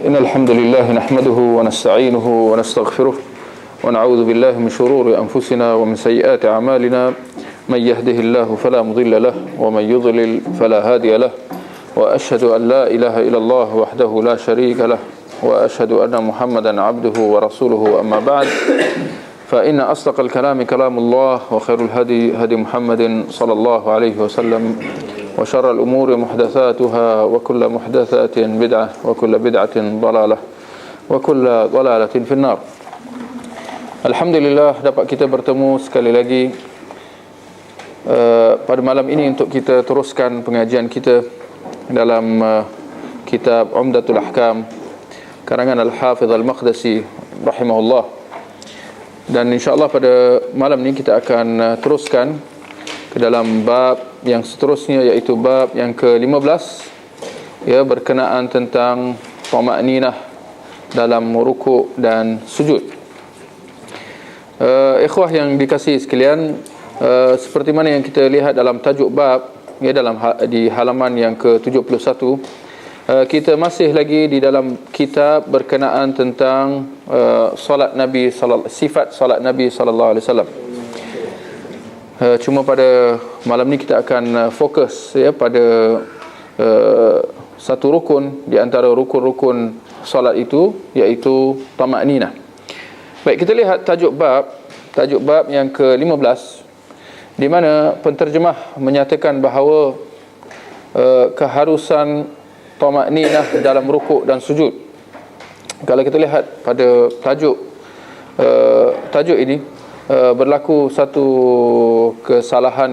إن الحمد لله نحمده ونستعينه ونستغفره ونعوذ بالله من شرور أنفسنا ومن سيئات أعمالنا من يهده الله فلا مضل له ومن يضلل فلا هادي له وأشهد أن لا إله إلا الله وحده لا شريك له وأشهد أن محمدا عبده ورسوله أما بعد فإن أصدق الكلام كلام الله وخير الهدي هدي محمد صلى الله عليه وسلم وشر الأمور محدثاتها وكل محدثات بدعة وكل بدعة ضلالة وكل ضلالة في النار. Alhamdulillah dapat kita bertemu sekali lagi pada malam ini untuk kita teruskan pengajian kita dalam kitab Umdatul Ahkam karangan Al-Hafidh Al-Maqdisi rahimahullah. Dan insyaAllah pada malam ini kita akan teruskan ke dalam bab yang seterusnya, iaitu bab yang ke-15, ya, berkenaan tentang thama'ninah dalam rukuk dan sujud. Ikhwah yang dikasihi sekalian, seperti mana yang kita lihat dalam tajuk bab, ya, di halaman yang ke-71, kita masih lagi di dalam kitab berkenaan tentang sifat solat Nabi sallallahu alaihi wasallam. Cuma pada malam ni kita akan fokus, ya, pada satu rukun di antara rukun-rukun solat itu, iaitu thama'ninah. Baik, kita lihat tajuk bab yang ke-15, di mana penterjemah menyatakan bahawa keharusan thama'ninah dalam rukuk dan sujud. Kalau kita lihat pada tajuk ini, berlaku satu kesalahan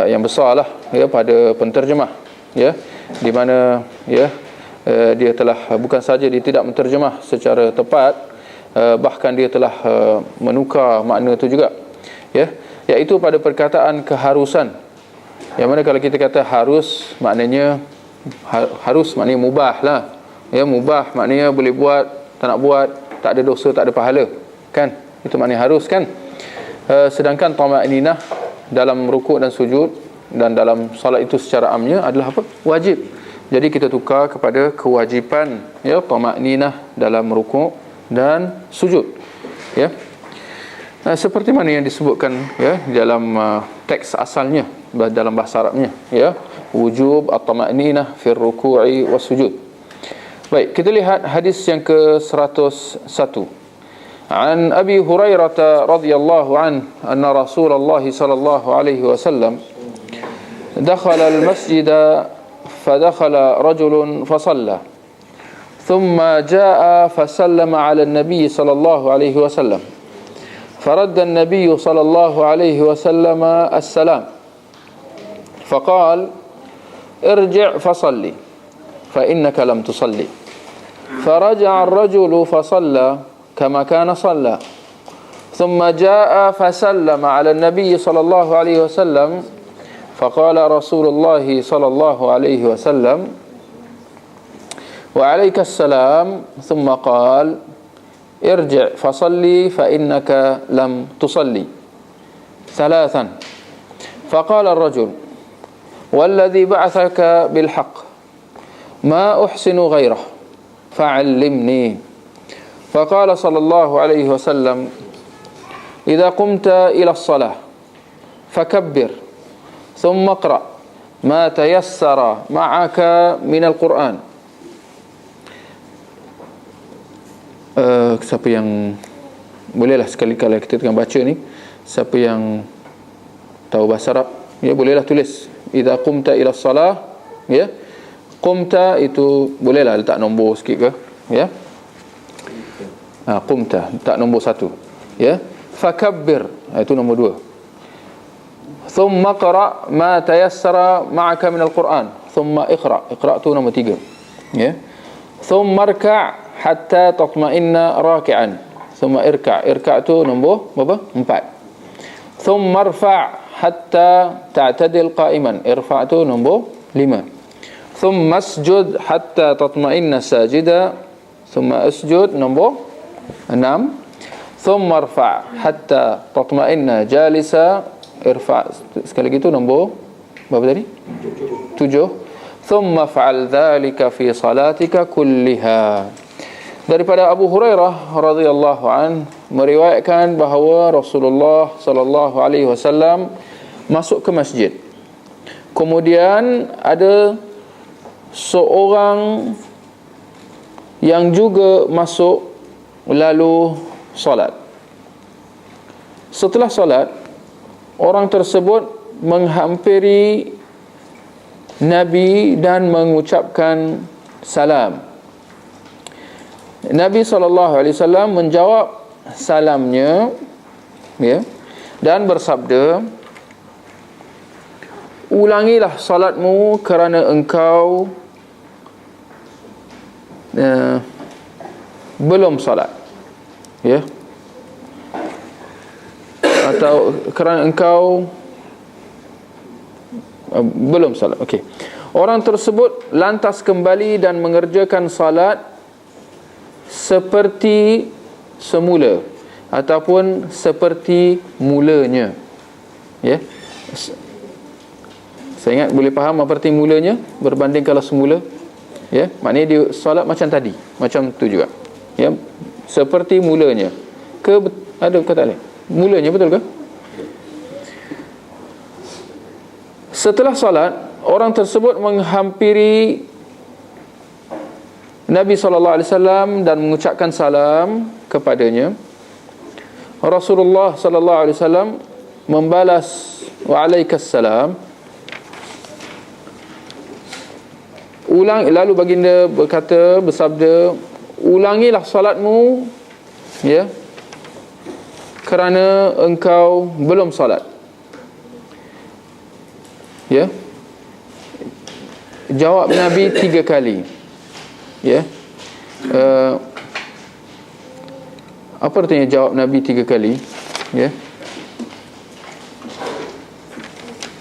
yang besarlah, ya, pada penterjemah, ya, di mana, ya, dia telah bukan saja dia tidak menterjemah secara tepat, bahkan dia telah menukar makna itu juga, ya, iaitu pada perkataan keharusan, yang mana kalau kita kata harus maknanya mubah lah, ya, mubah maknanya boleh buat, tak nak buat, tak ada dosa, tak ada pahala, kan? Itu maknanya harus, kan? Sedangkan thama'ninah dalam rukuk dan sujud dan dalam solat itu secara amnya adalah apa? Wajib. Jadi kita tukar kepada kewajipan, ya, thama'ninah dalam rukuk dan sujud, ya. Seperti mana yang disebutkan, ya, dalam teks asalnya dalam bahasa Arabnya, ya, wujub at-thama'ninah fi ruku'i was sujud. Baik, kita lihat hadis yang ke-101. عن أبي هريرة رضي الله عنه أن رسول الله صلى الله عليه وسلم دخل المسجد فدخل رجل فصلى ثم جاء فسلم على النبي صلى الله عليه وسلم فرد النبي صلى الله عليه وسلم السلام فقال ارجع فصلي فإنك لم تصلي فرجع الرجل فصلى كما كان صلى ثم جاء فسلم على النبي صلى الله عليه وسلم فقال رسول الله صلى الله عليه وسلم وعليك السلام ثم قال ارجع فصلي فإنك لم تصلي ثلاثا فقال الرجل والذي بعثك بالحق ما أحسن غيره فعلمني فقال صلى الله عليه وسلم إذا قمت إلى الصلاة فكبر ثم اقرأ ما تيسر معك من القرآن. Siapa yang bolehlah sekali-kali kita tengah baca ni, siapa yang tahu bahasa Arab, ya, bolehlah tulis idza qumta ila salah, ya. Qumta itu bolehlah letak nombor sikit ke, ya. Qumta tak nombor 1, ya. Fakabbir itu nombor 2. Thumma qra ma tayassara ma'aka min al-Quran. Thumma iqra tu nombor 3, ya. Thumma irka' hatta tatma'inna raki'an. Thumma irka' tu nombor berapa? 4. Thumma irfa' hatta ta'tadil qa'iman. Irfa' tu nombor 5. Thumma asjud hatta tatma'inna sajida. Thumma asjud nombor 6. Thumma irfa' hatta tatma'inna jalisa. Irfa' sekali lagi tu nombor berapa tadi? 7. thumma fa'al dhalika fi salatika kulliha. Daripada Abu Hurairah radhiyallahu an meriwayatkan bahawa Rasulullah sallallahu alaihi wasallam masuk ke masjid. Kemudian ada seorang yang juga masuk lalu solat. Setelah solat, orang tersebut menghampiri Nabi dan mengucapkan salam. Nabi SAW menjawab salamnya, ya, dan bersabda, ulangilah salatmu kerana engkau belum salat, ya, atau kerana engkau belum salat. Okey. Orang tersebut lantas kembali dan mengerjakan salat seperti semula ataupun seperti mulanya, ya. Saya ingat boleh faham apa arti mulanya berbanding kalau semula, ya. Maknanya dia solat macam tadi, macam tu juga, ya, seperti mulanya. Ada kata lain, mulanya, betul ke? Setelah solat, orang tersebut menghampiri Nabi SAW dan mengucapkan salam kepadanya. Rasulullah SAW membalas waalaikumsalam. Lalu baginda bersabda, ulangilah salatmu, ya, kerana engkau belum salat, ya. Jawab Nabi 3 kali, ya. Apa artinya jawab Nabi 3 kali, ya?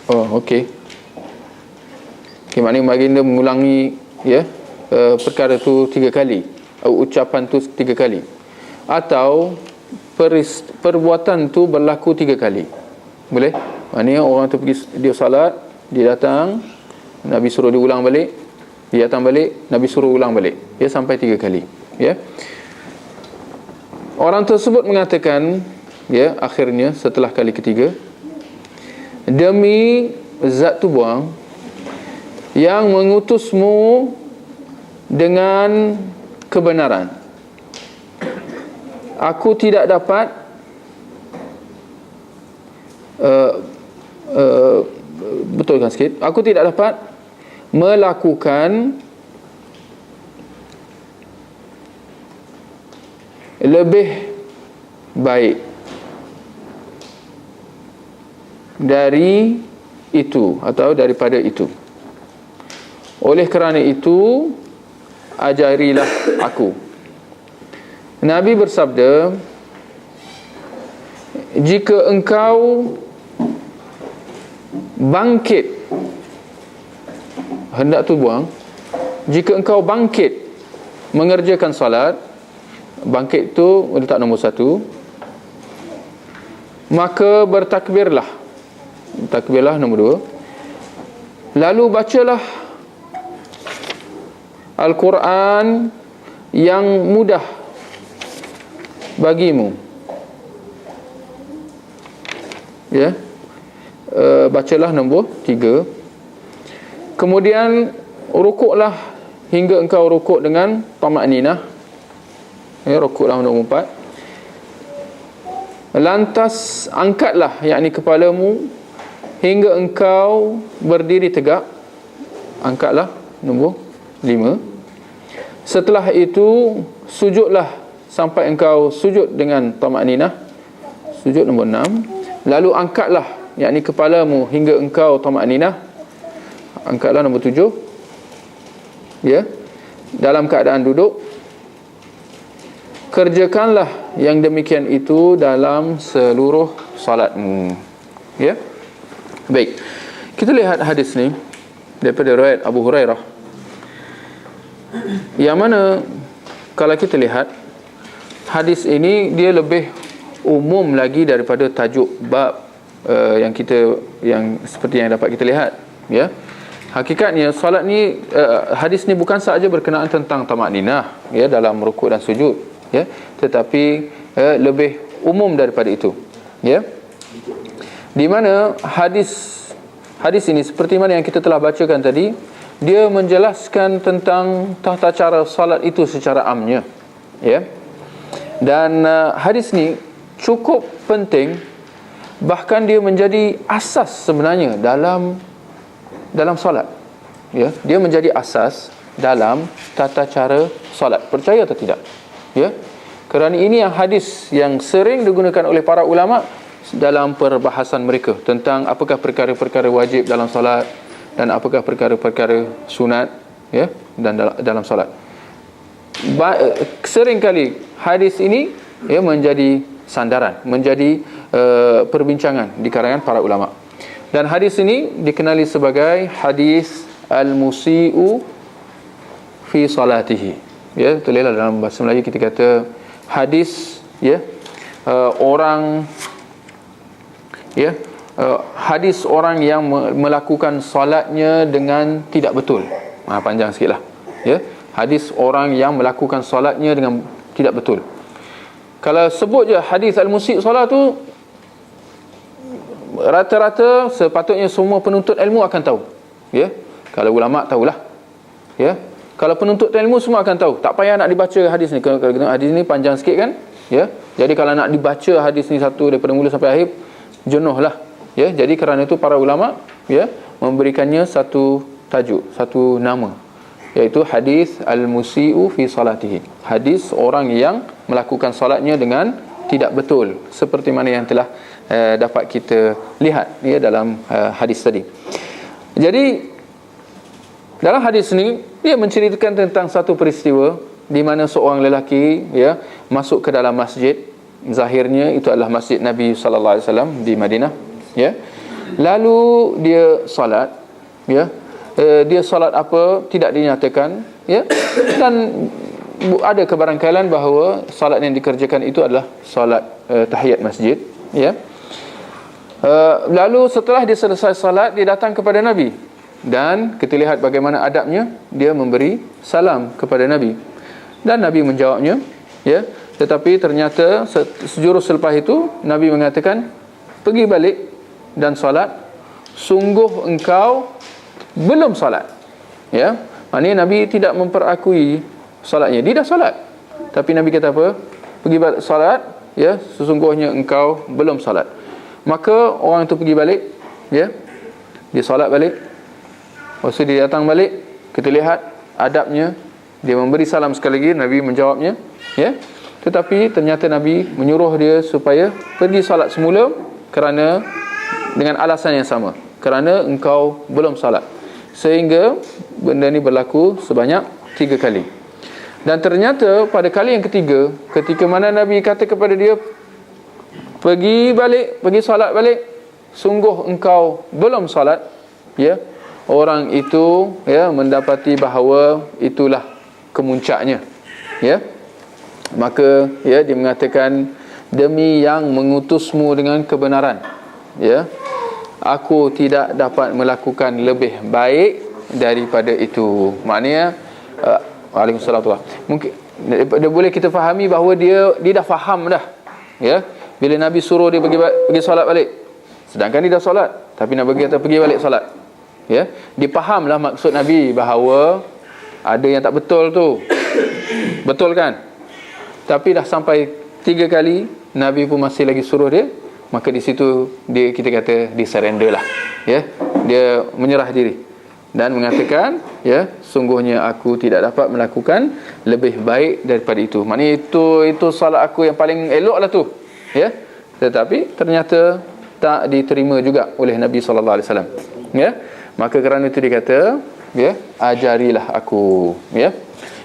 Oh, okey. Okay, maknanya baginda mengulangi, ya, perkara tu 3 kali, ucapan tu 3 kali, atau perbuatan tu berlaku 3 kali. Boleh? Maknanya orang tu pergi, dia salat, dia datang, Nabi suruh dia ulang balik, dia datang balik, Nabi suruh ulang balik, ya, sampai 3 kali, ya. Orang tersebut mengatakan, ya, akhirnya setelah kali ketiga, demi zat tubuang yang mengutusmu dengan kebenaran, aku tidak dapat betulkan sikit, aku tidak dapat melakukan lebih baik dari itu atau daripada itu. Oleh kerana itu, ajarilah aku. Nabi bersabda, jika engkau bangkit, hendak tu buang, jika engkau bangkit mengerjakan salat, bangkit tu letak nombor 1, maka bertakbirlah, takbirlah nombor 2, lalu bacalah Al-Quran yang mudah bagimu, ya. Bacalah nombor 3. Kemudian rukuklah hingga engkau rukuk dengan tamakninah, ya, rukuklah nombor 4. Lantas angkatlah, yakni kepalamu, hingga engkau berdiri tegak, angkatlah, nombor 5. Setelah itu sujudlah sampai engkau sujud dengan tamakninah, sujud nombor 6. Lalu angkatlah, yakni kepalamu, hingga engkau tamakninah, angkatlah nombor 7, ya, dalam keadaan duduk. Kerjakanlah yang demikian itu dalam seluruh salatmu, ya. Baik, kita lihat hadis ni daripada riwayat Abu Hurairah, yang mana kalau kita lihat hadis ini, dia lebih umum lagi daripada tajuk bab yang seperti yang dapat kita lihat, ya. hakikatnya solat ni, hadis ni bukan sahaja berkenaan tentang tamakninah ya dalam rukuk dan sujud ya, tetapi lebih umum daripada itu ya, di mana hadis ini seperti mana yang kita telah bacakan tadi, dia menjelaskan tentang tata cara salat itu secara amnya ya. Dan hadis ni cukup penting, bahkan dia menjadi asas sebenarnya dalam solat ya. Dia menjadi asas dalam tata cara solat, percaya atau tidak ya. Kerana ini yang hadis yang sering digunakan oleh para ulama dalam perbahasan mereka tentang apakah perkara-perkara wajib dalam solat dan apakah perkara-perkara sunat ya dan dalam solat. Sering kali hadis ini ya menjadi sandaran, menjadi perbincangan di kalangan para ulama. Dan hadis ini dikenali sebagai hadis al-musi'u fi salatihi ya. Tulislah dalam bahasa Melayu kita kata hadis ya, orang ya, hadis orang yang melakukan solatnya dengan tidak betul. Panjang sikit lah ya. Hadis orang yang melakukan solatnya dengan tidak betul. Kalau sebut je hadis al-musi' solat tu, rata-rata sepatutnya semua penuntut ilmu akan tahu ya. Kalau ulama tahulah ya. Kalau penuntut ilmu semua akan tahu. Tak payah nak dibaca hadis ni. Kalau hadis ni panjang sikit kan ya. Jadi kalau nak dibaca hadis ni satu daripada mula sampai akhir, jenuh lah ya. Jadi kerana itu para ulama ya memberikannya satu tajuk, satu nama, iaitu hadis al-musi'u fi salatihi. Hadis orang yang melakukan solatnya dengan tidak betul, seperti mana yang telah dapat kita lihat ya dalam hadis tadi. Jadi dalam hadis ni dia menceritakan tentang satu peristiwa di mana seorang lelaki ya masuk ke dalam masjid. Zahirnya itu adalah masjid Nabi sallallahu alaihi wasallam di Madinah ya. Lalu dia solat ya. Dia solat apa tidak dinyatakan ya. Dan ada kebarangkaian bahawa solat yang dikerjakan itu adalah solat tahiyat masjid ya. Lalu setelah dia selesai solat, dia datang kepada Nabi, dan kita lihat bagaimana adabnya. Dia memberi salam kepada Nabi dan Nabi menjawabnya ya. Tetapi ternyata sejurus selepas itu Nabi mengatakan, pergi balik dan solat, sungguh engkau belum solat ya. Maknanya Nabi tidak memperakui solatnya. Dia dah solat, tapi Nabi kata apa? Pergi balik solat ya, sesungguhnya engkau belum solat. Maka orang itu pergi balik ya. Dia solat balik. Lepas tu dia datang balik, kita lihat adabnya, dia memberi salam sekali lagi, Nabi menjawabnya ya. Tetapi ternyata Nabi menyuruh dia supaya pergi solat semula, kerana dengan alasan yang sama, kerana engkau belum solat. Sehingga benda ni berlaku sebanyak 3 kali. Dan ternyata pada kali yang ketiga, ketika mana Nabi kata kepada dia, pergi balik, pergi solat balik, sungguh engkau belum solat ya, orang itu ya mendapati bahawa itulah kemuncaknya ya. Maka ya dia mengatakan, demi yang mengutusmu dengan kebenaran ya, aku tidak dapat melakukan lebih baik daripada itu. Maknanya Waalaikumsalam. Mungkin dia boleh kita fahami bahawa dia dah faham dah ya. Bila Nabi suruh dia pergi solat balik, sedangkan dia dah solat, tapi Nabi kata pergi balik solat ya. Dia fahamlah maksud Nabi bahawa ada yang tak betul tu. Betul kan? Tapi dah sampai 3 kali Nabi pun masih lagi suruh dia, maka di situ dia, kita kata, dia surrender lah ya. Dia menyerah diri dan mengatakan ya, sungguhnya aku tidak dapat melakukan lebih baik daripada itu. Maknanya itu solat aku yang paling elok lah tu ya. Tetapi ternyata tak diterima juga oleh Nabi sallallahu alaihi wasallam ya. Maka kerana itu dia kata ya, ajarilah aku ya.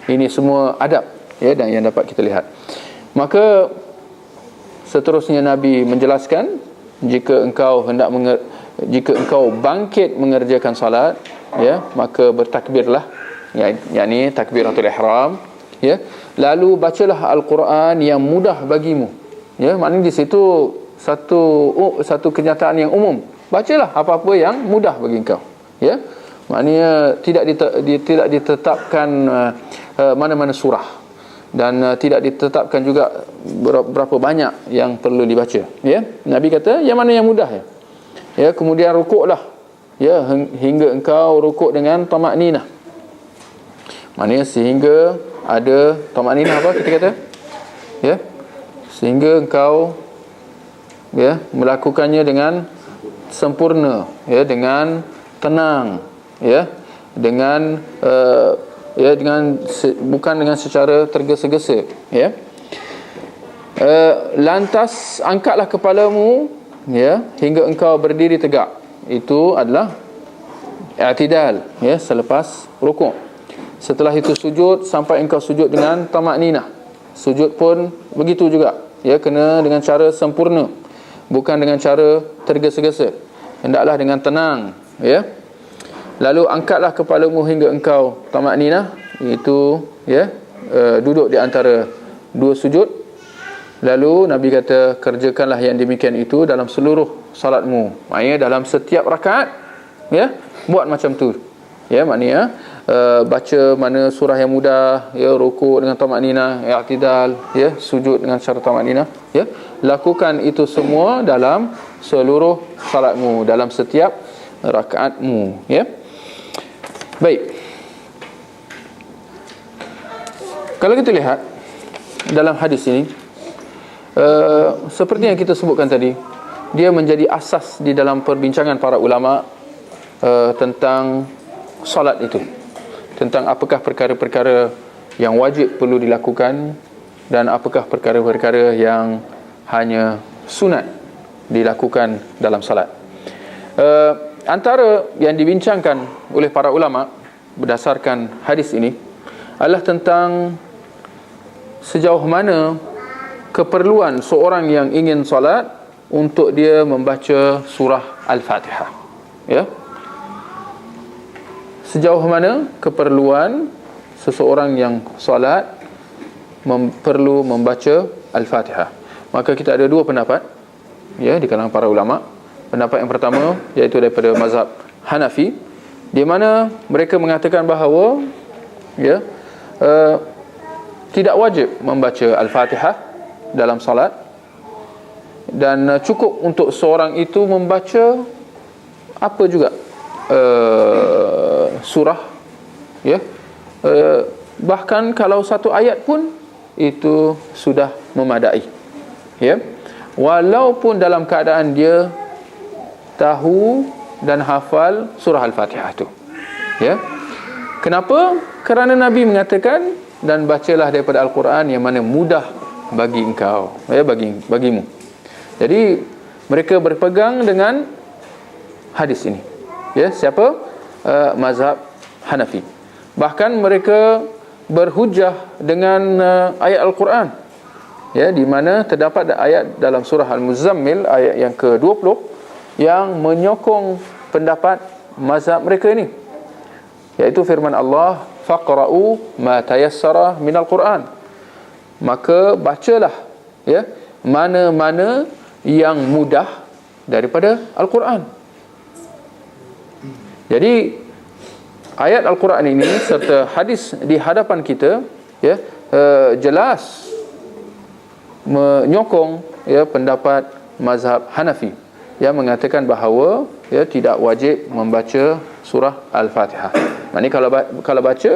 Ini semua adab ya, dan yang dapat kita lihat. Maka seterusnya Nabi menjelaskan, jika engkau bangkit mengerjakan salat ya, maka bertakbirlah ya, yakni takbiratul ihram ya. Lalu bacalah al-Quran yang mudah bagimu ya. Maknanya di situ satu kenyataan yang umum. Bacalah apa-apa yang mudah bagi engkau ya. Maknanya tidak ditetapkan mana-mana surah, dan tidak ditetapkan juga berapa banyak yang perlu dibaca, ya. Nabi kata yang mana yang mudah, ya. Kemudian rukuklah, ya, hingga engkau rukuk dengan tamakninah. Maknanya sehingga ada tamakninah, apa kita kata, ya, sehingga engkau, ya, melakukannya dengan sempurna, ya, dengan tenang, ya, dengan bukan dengan secara tergesa-gesa, ya. Lantas angkatlah kepalamu, ya, hingga engkau berdiri tegak. Itu adalah i'tidal, ya, selepas rukuk. Setelah itu sujud sampai engkau sujud dengan tamakninah. Sujud pun begitu juga, ya, kena dengan cara sempurna, bukan dengan cara tergesa-gesa. Hendaklah dengan tenang, ya. Lalu angkatlah kepalamu hingga engkau tamakninah, iaitu, ya, duduk di antara dua sujud. Lalu Nabi kata, kerjakanlah yang demikian itu dalam seluruh salatmu. Maknanya dalam setiap rakaat, ya, buat macam tu, ya. Maknanya baca mana surah yang mudah, ya, rukuk dengan tamakninah, i'tidal, ya, sujud dengan cara tamakninah, ya. Lakukan itu semua dalam seluruh salatmu, dalam setiap rakaatmu, ya. Baik. Kalau kita lihat dalam hadis ini, seperti yang kita sebutkan tadi, dia menjadi asas di dalam perbincangan para ulama tentang solat itu, tentang apakah perkara-perkara yang wajib perlu dilakukan dan apakah perkara-perkara yang hanya sunat dilakukan dalam solat. Antara yang dibincangkan oleh para ulama berdasarkan hadis ini adalah tentang sejauh mana keperluan seorang yang ingin solat untuk dia membaca surah Al-Fatihah, ya. Sejauh mana keperluan seseorang yang solat perlu membaca Al-Fatihah. Maka kita ada dua pendapat, ya, di kalangan para ulama. Pendapat yang pertama iaitu daripada mazhab Hanafi, di mana mereka mengatakan bahawa, ya, tidak wajib membaca Al-Fatihah dalam salat, dan cukup untuk seorang itu membaca apa juga surah, ya, bahkan kalau satu ayat pun itu sudah memadai, ya, walaupun dalam keadaan dia tahu dan hafal surah Al-Fatihah tu, ya. Kenapa? Kerana Nabi mengatakan, dan bacalah daripada Al-Quran yang mana mudah bagi engkau, ya, bagimu. Jadi mereka berpegang dengan hadis ini, ya. Siapa? Mazhab Hanafi. Bahkan mereka berhujah dengan ayat Al-Quran, ya, di mana terdapat ayat dalam surah Al-Muzammil, ayat yang ke-20, yang menyokong pendapat mazhab mereka ini, iaitu firman Allah, faqra'u ma tayassara minal Quran. Maka bacalah, ya, mana-mana yang mudah daripada Al-Quran. Jadi ayat Al-Quran ini serta hadis di hadapan kita, ya, jelas menyokong, ya, pendapat mazhab Hanafi yang mengatakan bahawa, ya, tidak wajib membaca surah Al-Fatihah. Maknanya kalau baca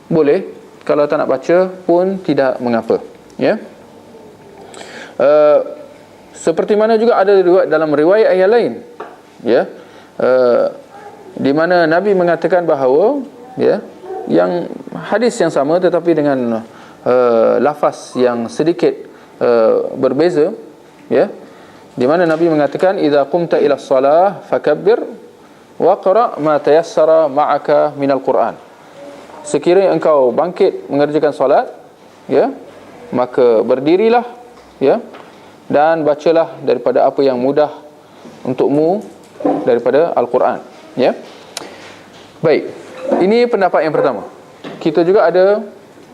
boleh, kalau tak nak baca pun tidak mengapa, ya. Seperti mana juga ada dalam riwayat yang lain, ya, di mana Nabi mengatakan bahawa, ya, yang hadis yang sama tetapi dengan lafaz yang sedikit berbeza, ya, di mana Nabi mengatakan, idza qumta ila shalah fakabbir wa qra' ma tayassara ma'aka minal Quran. Sekiranya engkau bangkit mengerjakan solat, ya, maka berdirilah, ya, dan bacalah daripada apa yang mudah untukmu daripada Al-Quran, ya. Baik, ini pendapat yang pertama. Kita juga ada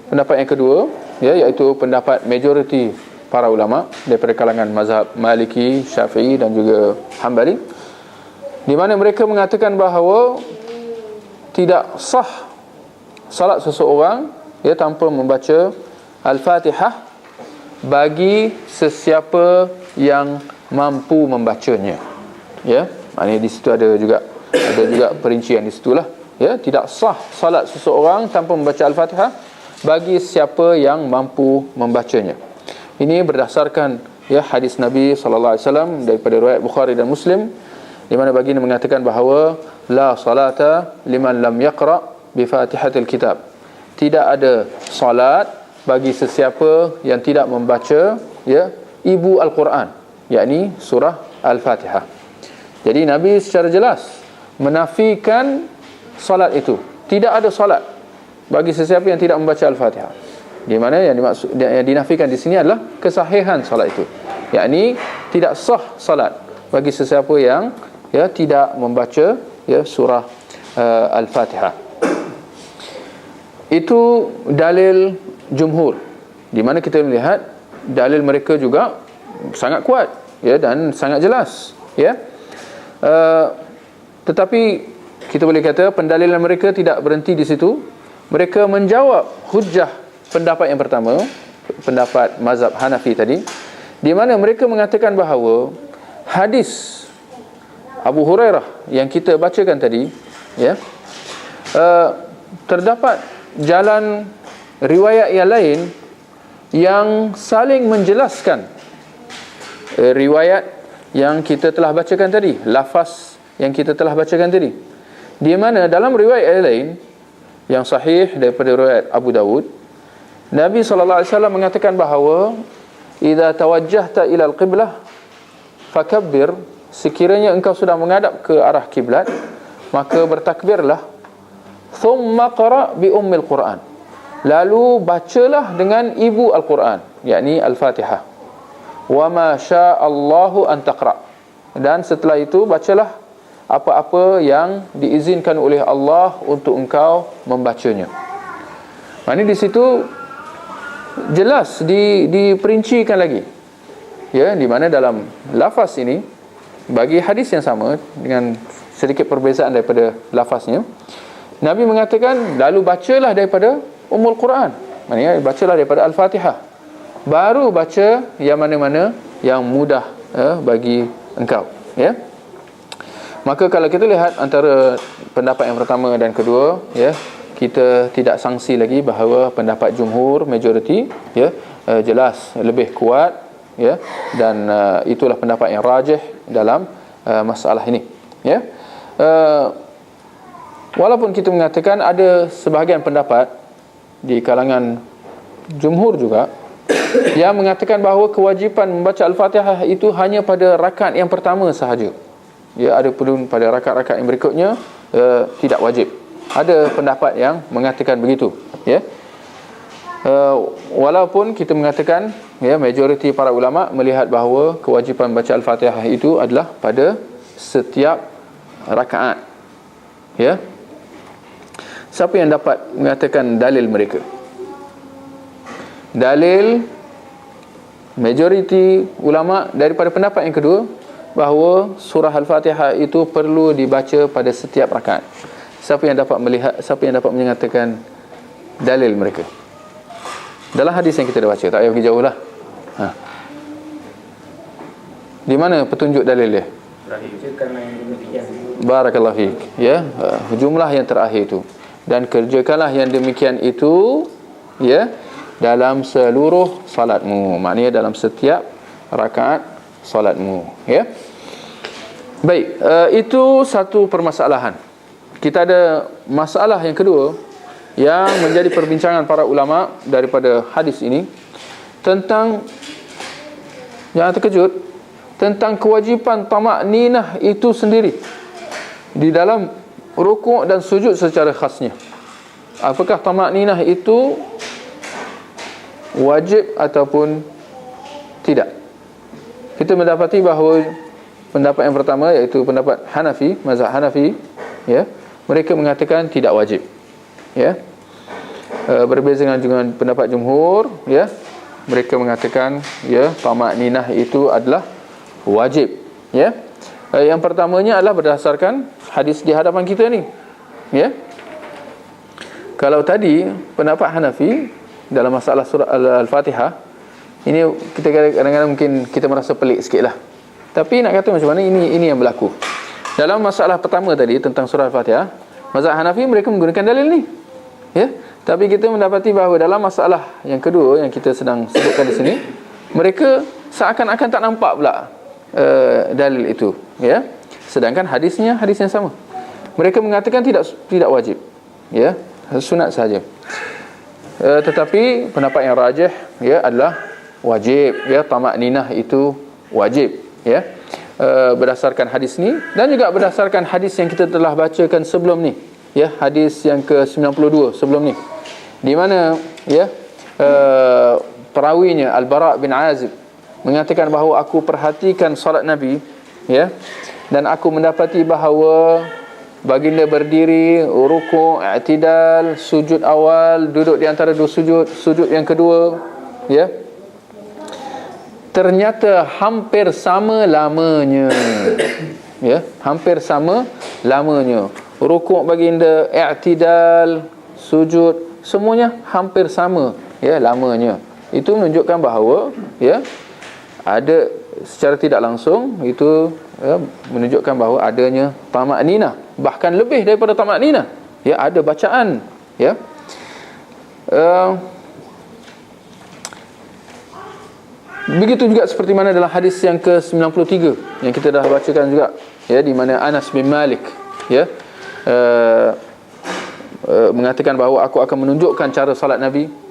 pendapat yang kedua, ya, iaitu pendapat majoriti para ulama daripada kalangan mazhab Maliki, Syafi'i dan juga Hambali, di mana mereka mengatakan bahawa tidak sah salat seseorang tanpa membaca Al-Fatihah bagi sesiapa yang mampu membacanya. Maknanya di situ ada juga perincian di situlah. Tidak sah salat seseorang tanpa membaca Al-Fatihah bagi siapa yang mampu membacanya. Ini berdasarkan hadis Nabi sallallahu alaihi wasallam daripada riwayat Bukhari dan Muslim, di mana baginda mengatakan bahawa la salata liman lam yaqra bi Fatihatil Kitab. Tidak ada salat bagi sesiapa yang tidak membaca ibu Al-Quran, yakni surah Al-Fatihah. Jadi Nabi secara jelas menafikan salat itu. Tidak ada salat bagi sesiapa yang tidak membaca Al-Fatihah. Di mana yang dinafikan di sini adalah kesahihan salat itu, yakni tidak sah salat bagi sesiapa yang tidak membaca surah Al-Fatihah. Itu dalil jumhur, di mana kita melihat dalil mereka juga sangat kuat dan sangat jelas. Tetapi kita boleh kata pendalilan mereka tidak berhenti di situ. Mereka menjawab hujjah pendapat yang pertama, pendapat mazhab Hanafi tadi, di mana mereka mengatakan bahawa hadis Abu Hurairah yang kita bacakan tadi, terdapat jalan riwayat yang lain yang saling menjelaskan riwayat yang kita telah bacakan tadi, lafaz yang kita telah bacakan tadi. Di mana dalam riwayat yang lain yang sahih daripada riwayat Abu Dawud, Nabi SAW mengatakan bahawa idza tawajjahta ila al-qiblah fakabbir, sekiranya engkau sudah menghadap ke arah kiblat, maka bertakbirlah. Thumma qara bi ummil Quran, lalu bacalah dengan ibu Al-Quran, yakni Al-Fatihah. Wa ma sya'allahu an taqra, dan setelah itu bacalah apa-apa yang diizinkan oleh Allah untuk engkau membacanya. Maknanya di situ jelas diperincikan lagi, di mana dalam lafaz ini bagi hadis yang sama dengan sedikit perbezaan daripada lafaznya, Nabi mengatakan lalu bacalah daripada Ummul Quran, maknanya bacalah daripada Al-Fatihah, baru baca yang mana-mana yang mudah bagi engkau. Maka kalau kita lihat antara pendapat yang pertama dan kedua, kita tidak sangsi lagi bahawa pendapat jumhur, majoriti, jelas lebih kuat, dan itulah pendapat yang rajih dalam masalah ini. Walaupun kita mengatakan ada sebahagian pendapat di kalangan jumhur juga yang mengatakan bahawa kewajipan membaca Al-Fatihah itu hanya pada rakaat yang pertama sahaja. Ada pun pada rakaat-rakaat yang berikutnya tidak wajib. Ada pendapat yang mengatakan begitu. Walaupun kita mengatakan majoriti para ulama melihat bahawa kewajipan membaca Al-Fatihah itu adalah pada setiap rakaat. Siapa yang dapat mengatakan dalil mereka? Dalil majoriti ulama daripada pendapat yang kedua, bahawa surah Al-Fatihah itu perlu dibaca pada setiap rakaat. Siapa yang dapat melihat, siapa yang dapat menyatakan dalil mereka? Dalam hadis yang kita dah baca, tak payah pergi jauh lah. Di mana petunjuk dalil dia? Barakallahu fiik. Jumlah yang terakhir itu. Dan kerjakanlah yang demikian itu dalam seluruh salatmu, maknanya dalam setiap rakaat salatmu. Baik, itu satu permasalahan. Kita ada masalah yang kedua yang menjadi perbincangan para ulama daripada hadis ini, tentang, jangan terkejut, tentang kewajipan tamak-ninah itu sendiri di dalam rukuk dan sujud secara khasnya. Apakah tamak-ninah itu wajib ataupun tidak? Kita mendapati bahawa pendapat yang pertama, iaitu pendapat Hanafi, mazhab Hanafi, mereka mengatakan tidak wajib. Berbeza dengan pendapat jumhur, mereka mengatakan tamak-ninah itu adalah wajib. Yang pertamanya adalah berdasarkan hadis di hadapan kita ni, Kalau tadi pendapat Hanafi dalam masalah surah Al-Fatihah, ini kita kadang-kadang mungkin kita merasa pelik sikit lah. Tapi nak kata macam mana, ini yang berlaku. Dalam masalah pertama tadi tentang surah Al-Fatihah, mazhab Hanafi mereka menggunakan dalil ni. Ya. Tapi kita mendapati bahawa dalam masalah yang kedua yang kita sedang sebutkan di sini, mereka seakan-akan tak nampak pula dalil itu, ya. Sedangkan hadisnya hadis yang sama. Mereka mengatakan tidak wajib, ya, sunat saja. Tetapi pendapat yang rajih, ya, adalah wajib, ya, tamak-ninah itu wajib, ya. Berdasarkan hadis ni dan juga berdasarkan hadis yang kita telah bacakan sebelum ni, ya, hadis yang ke-92 sebelum ni, di mana, ya, perawinya Al-Bara' bin Azib mengatakan bahawa aku perhatikan solat Nabi, ya, dan aku mendapati bahawa baginda berdiri, rukuk, i'tidal, sujud awal, duduk di antara dua sujud, sujud yang kedua, ya, ternyata hampir sama lamanya, ya, hampir sama lamanya. Rukuk baginda, i'tidal, sujud, semuanya hampir sama, ya, lamanya. Itu menunjukkan bahawa, ya, ada secara tidak langsung itu, ya, menunjukkan bahawa adanya tamak-ninah, bahkan lebih daripada tamak-ninah, ya, ada bacaan, ya. Begitu juga seperti mana dalam hadis yang ke-93 yang kita dah bacakan juga, ya, di mana Anas bin Malik, ya, mengatakan bahawa aku akan menunjukkan cara salat Nabi.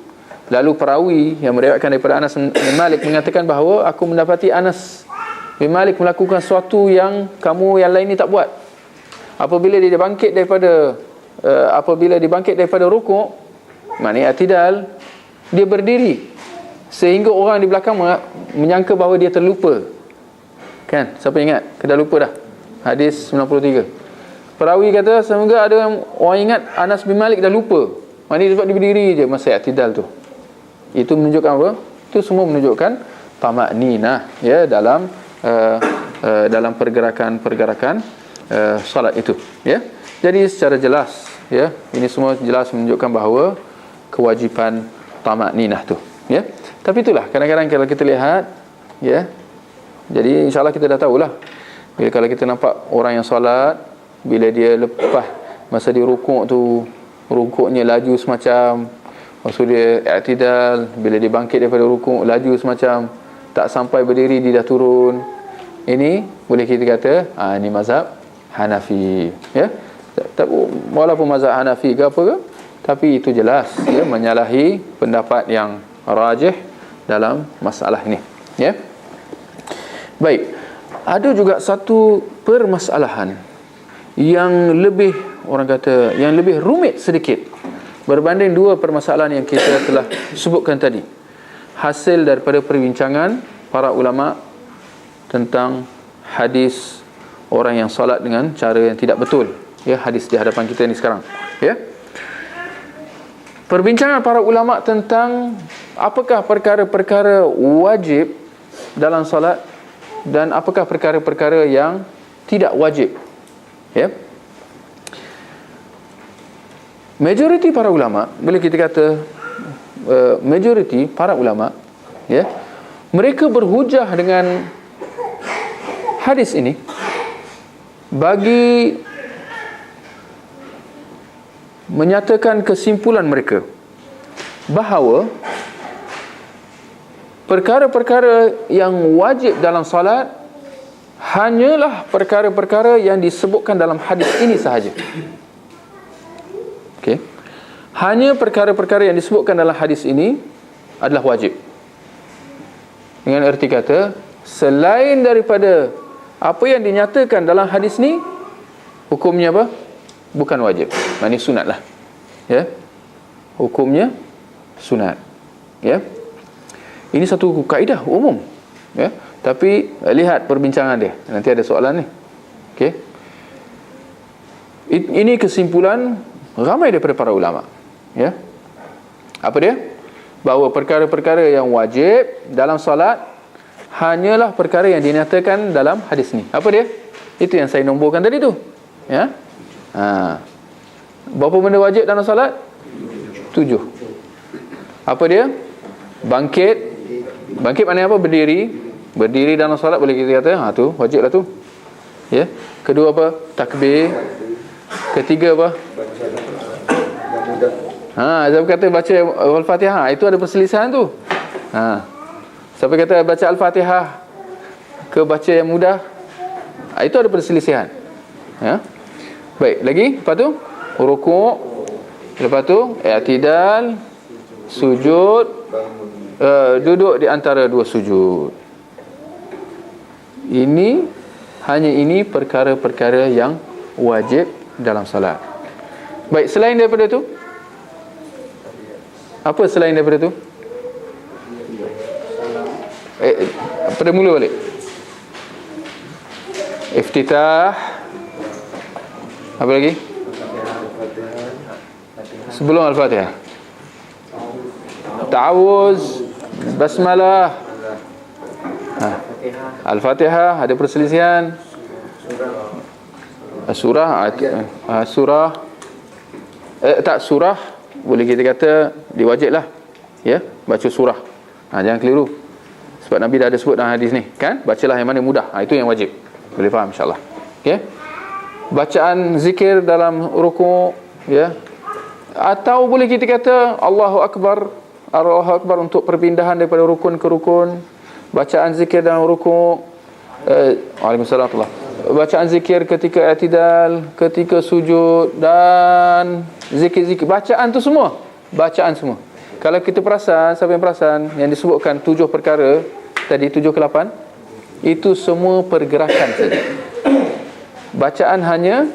Lalu perawi yang meriwayatkan daripada Anas bin Malik mengatakan bahawa aku mendapati Anas bin Malik melakukan sesuatu yang kamu yang lain ni tak buat. Apabila dia bangkit daripada rukuk, maknanya i'tidal, dia berdiri sehingga orang di belakang menyangka bahawa dia terlupa. Kan? Siapa ingat? Kita lupa dah. Hadis 93. Perawi kata semoga ada orang ingat Anas bin Malik dah lupa. Maknanya dia berdiri je masa i'tidal tu. Itu menunjukkan apa? Itu semua menunjukkan tamak-ninah, ya, dalam pergerakan solat itu, ya. Jadi secara jelas, ya, ini semua jelas menunjukkan bahawa kewajipan tamak-ninah tu, ya. Tapi itulah kadang-kadang kalau kita lihat, ya, jadi insya-Allah kita dah tahulah kalau kita nampak orang yang solat, bila dia lepas masa dia rukuk tu, rukuknya laju semacam, maksud dia i'tidal, bila dia bangkit daripada rukuk laju semacam, tak sampai berdiri dia dah turun. Ini boleh kita kata ini mazhab Hanafi, ya. Walaupun mazhab Hanafi ke apa ke, tapi itu jelas, ya, menyalahi pendapat yang rajih dalam masalah ini, ya. Baik, ada juga satu permasalahan yang lebih, orang kata, yang lebih rumit sedikit berbanding dua permasalahan yang kita telah sebutkan tadi, hasil daripada perbincangan para ulama tentang hadis orang yang salat dengan cara yang tidak betul, ya, hadis di hadapan kita ni sekarang, ya. Perbincangan para ulama tentang apakah perkara-perkara wajib dalam salat dan apakah perkara-perkara yang tidak wajib, ya. Majoriti para ulama, boleh kita kata majoriti para ulama, ya, mereka berhujah dengan hadis ini bagi menyatakan kesimpulan mereka bahawa perkara-perkara yang wajib dalam salat hanyalah perkara-perkara yang disebutkan dalam hadis ini sahaja. Okey. Hanya perkara-perkara yang disebutkan dalam hadis ini adalah wajib. Dengan erti kata, selain daripada apa yang dinyatakan dalam hadis ni, hukumnya apa? Bukan wajib. Maknanya sunat lah, ya. Hukumnya sunat, ya. Ini satu kaedah umum, ya. Tapi lihat perbincangan dia. Nanti ada soalan ni. Okey. Ini kesimpulan ramai daripada para ulama, ya. Apa dia? Bahawa perkara-perkara yang wajib dalam solat hanyalah perkara yang dinyatakan dalam hadis ni. Apa dia? Itu yang saya nomborkan tadi tu, ya. Berapa benda wajib dalam solat? 7. Apa dia? Bangkit. Bangkit maknanya apa? Berdiri. Berdiri dalam solat boleh kita kata, tu wajib lah tu. Ya. Kedua apa? Takbir. Ketiga apa? Siapa kata baca Al-Fatihah, itu ada perselisihan tu. Siapa kata baca Al-Fatihah ke baca yang mudah, itu ada perselisihan. Ya. Baik, lagi lepas tu rukuk, lepas tu i'tidal, sujud, duduk di antara dua sujud. Hanya ini perkara-perkara yang wajib dalam solat. Baik, selain daripada tu, apa selain daripada tu? Pada mula balik. Iftitah. Apa lagi? Sebelum Al-Fatihah. Ta'awuz, basmalah. Al-Fatihah ada perselisihan. Surah surah boleh kita kata diwajib lah, ya, baca surah. Jangan keliru, sebab Nabi dah ada sebut dalam hadis ni kan, bacalah yang mana mudah. Itu yang wajib. Boleh faham insyaAllah. Okay? Bacaan zikir dalam rukuk, ya, atau boleh kita kata Allahu Akbar untuk perpindahan daripada rukun ke rukun. Bacaan zikir dalam rukuk, Waalaikumsalam. Bacaan zikir ketika i'tidal, ketika sujud, dan zikir-zikir, bacaan tu semua, bacaan semua. Kalau kita perasan, siapa yang perasan yang disebutkan 7 perkara tadi, 7 ke 8, itu semua pergerakan saja. Bacaan hanya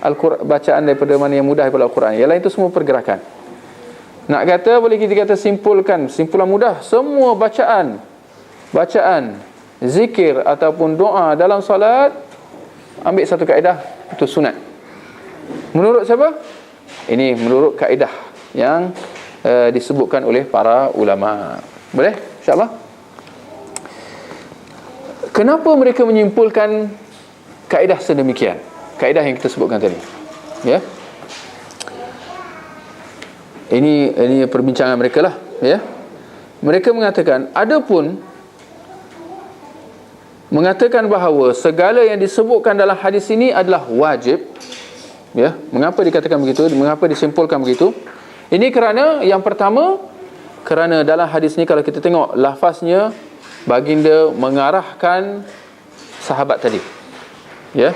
Al-Quran, bacaan daripada mana yang mudah daripada Al-Quran. Yang lain itu semua pergerakan. Nak kata, boleh kita kata simpulan mudah, semua bacaan, zikir ataupun doa dalam solat, ambil satu kaedah, itu sunat. Menurut siapa? Ini menurut kaedah yang disebutkan oleh para ulama. Boleh? InsyaAllah. Kenapa mereka menyimpulkan kaedah sedemikian? Kaedah yang kita sebutkan tadi. Ya. Ini perbincangan mereka lah, ya. Mereka mengatakan, mengatakan bahawa segala yang disebutkan dalam hadis ini adalah wajib. Ya, mengapa dikatakan begitu? Mengapa disimpulkan begitu? Ini kerana yang pertama, kerana dalam hadis ini kalau kita tengok lafaznya, baginda mengarahkan sahabat tadi. Ya.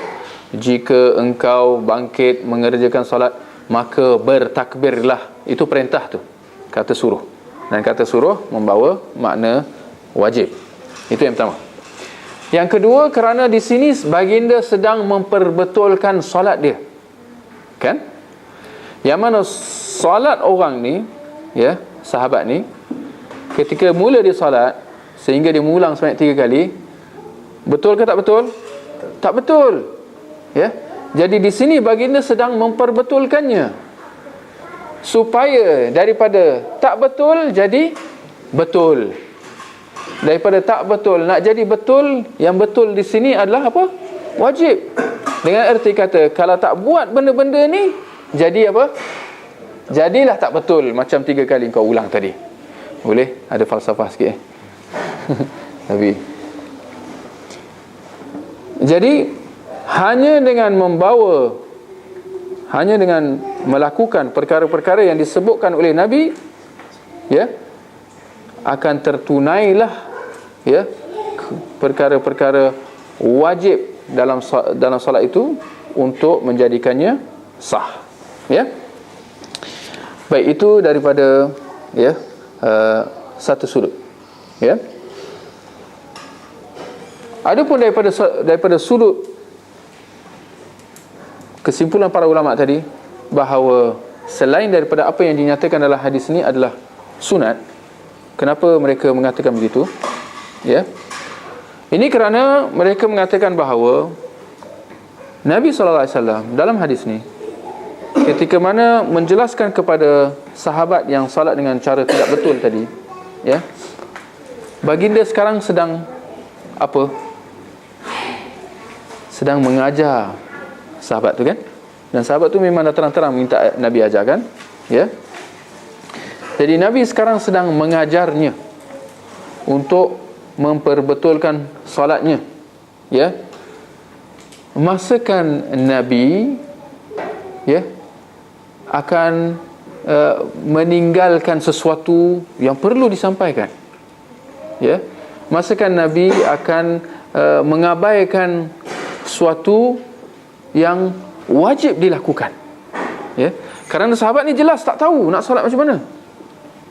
Jika engkau bangkit mengerjakan solat, maka bertakbirlah. Itu perintah tu. Kata suruh. Dan kata suruh membawa makna wajib. Itu yang pertama. Yang kedua, kerana di sini baginda sedang memperbetulkan solat dia. Kan? Yang mana solat orang ni, ya, sahabat ni, ketika mula dia solat sehingga dia mengulang sebanyak 3 kali, betul ke tak betul? Tak betul. Ya. Jadi di sini baginda sedang memperbetulkannya, supaya daripada tak betul jadi betul. Daripada tak betul nak jadi betul, yang betul di sini adalah apa? Wajib. Dengan erti kata, kalau tak buat benda-benda ni, jadi apa? Jadilah tak betul, macam 3 kali kau ulang tadi. Boleh? Ada falsafah sikit Tapi jadi hanya dengan melakukan perkara-perkara yang disebutkan oleh Nabi, ya, akan tertunailah, ya, perkara-perkara wajib dalam solat itu untuk menjadikannya sah. Ya. Baik, itu daripada, ya, satu sudut. Ya. Adapun daripada sudut kesimpulan para ulama tadi, bahawa selain daripada apa yang dinyatakan dalam hadis ini adalah sunat. Kenapa mereka mengatakan begitu? Ya. Ini kerana mereka mengatakan bahawa Nabi SAW dalam hadis ni, ketika mana menjelaskan kepada sahabat yang salat dengan cara tidak betul tadi, ya, baginda sekarang sedang apa? Sedang mengajar sahabat tu kan. Dan sahabat tu memang dah terang-terang minta Nabi ajarkan, ya. Jadi Nabi sekarang sedang mengajarnya untuk memperbetulkan solatnya, ya. Masakan Nabi, ya, akan meninggalkan sesuatu yang perlu disampaikan, ya. Masakan Nabi akan mengabaikan sesuatu yang wajib dilakukan, ya. Kerana sahabat ni jelas tak tahu nak solat macam mana,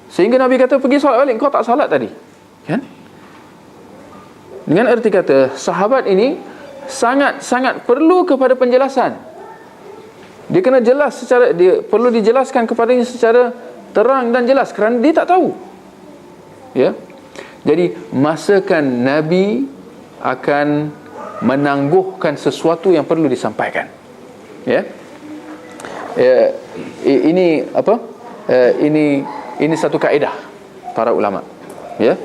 sehingga Nabi kata pergi solat balik, kau tak solat tadi, kan? Dengan erti kata sahabat ini sangat-sangat perlu kepada penjelasan. Dia kena jelas dia perlu dijelaskan kepadanya secara terang dan jelas kerana dia tak tahu, ya. Jadi masakan Nabi akan menangguhkan sesuatu yang perlu disampaikan, ya. Ini apa? Ini satu kaedah para ulama, ya,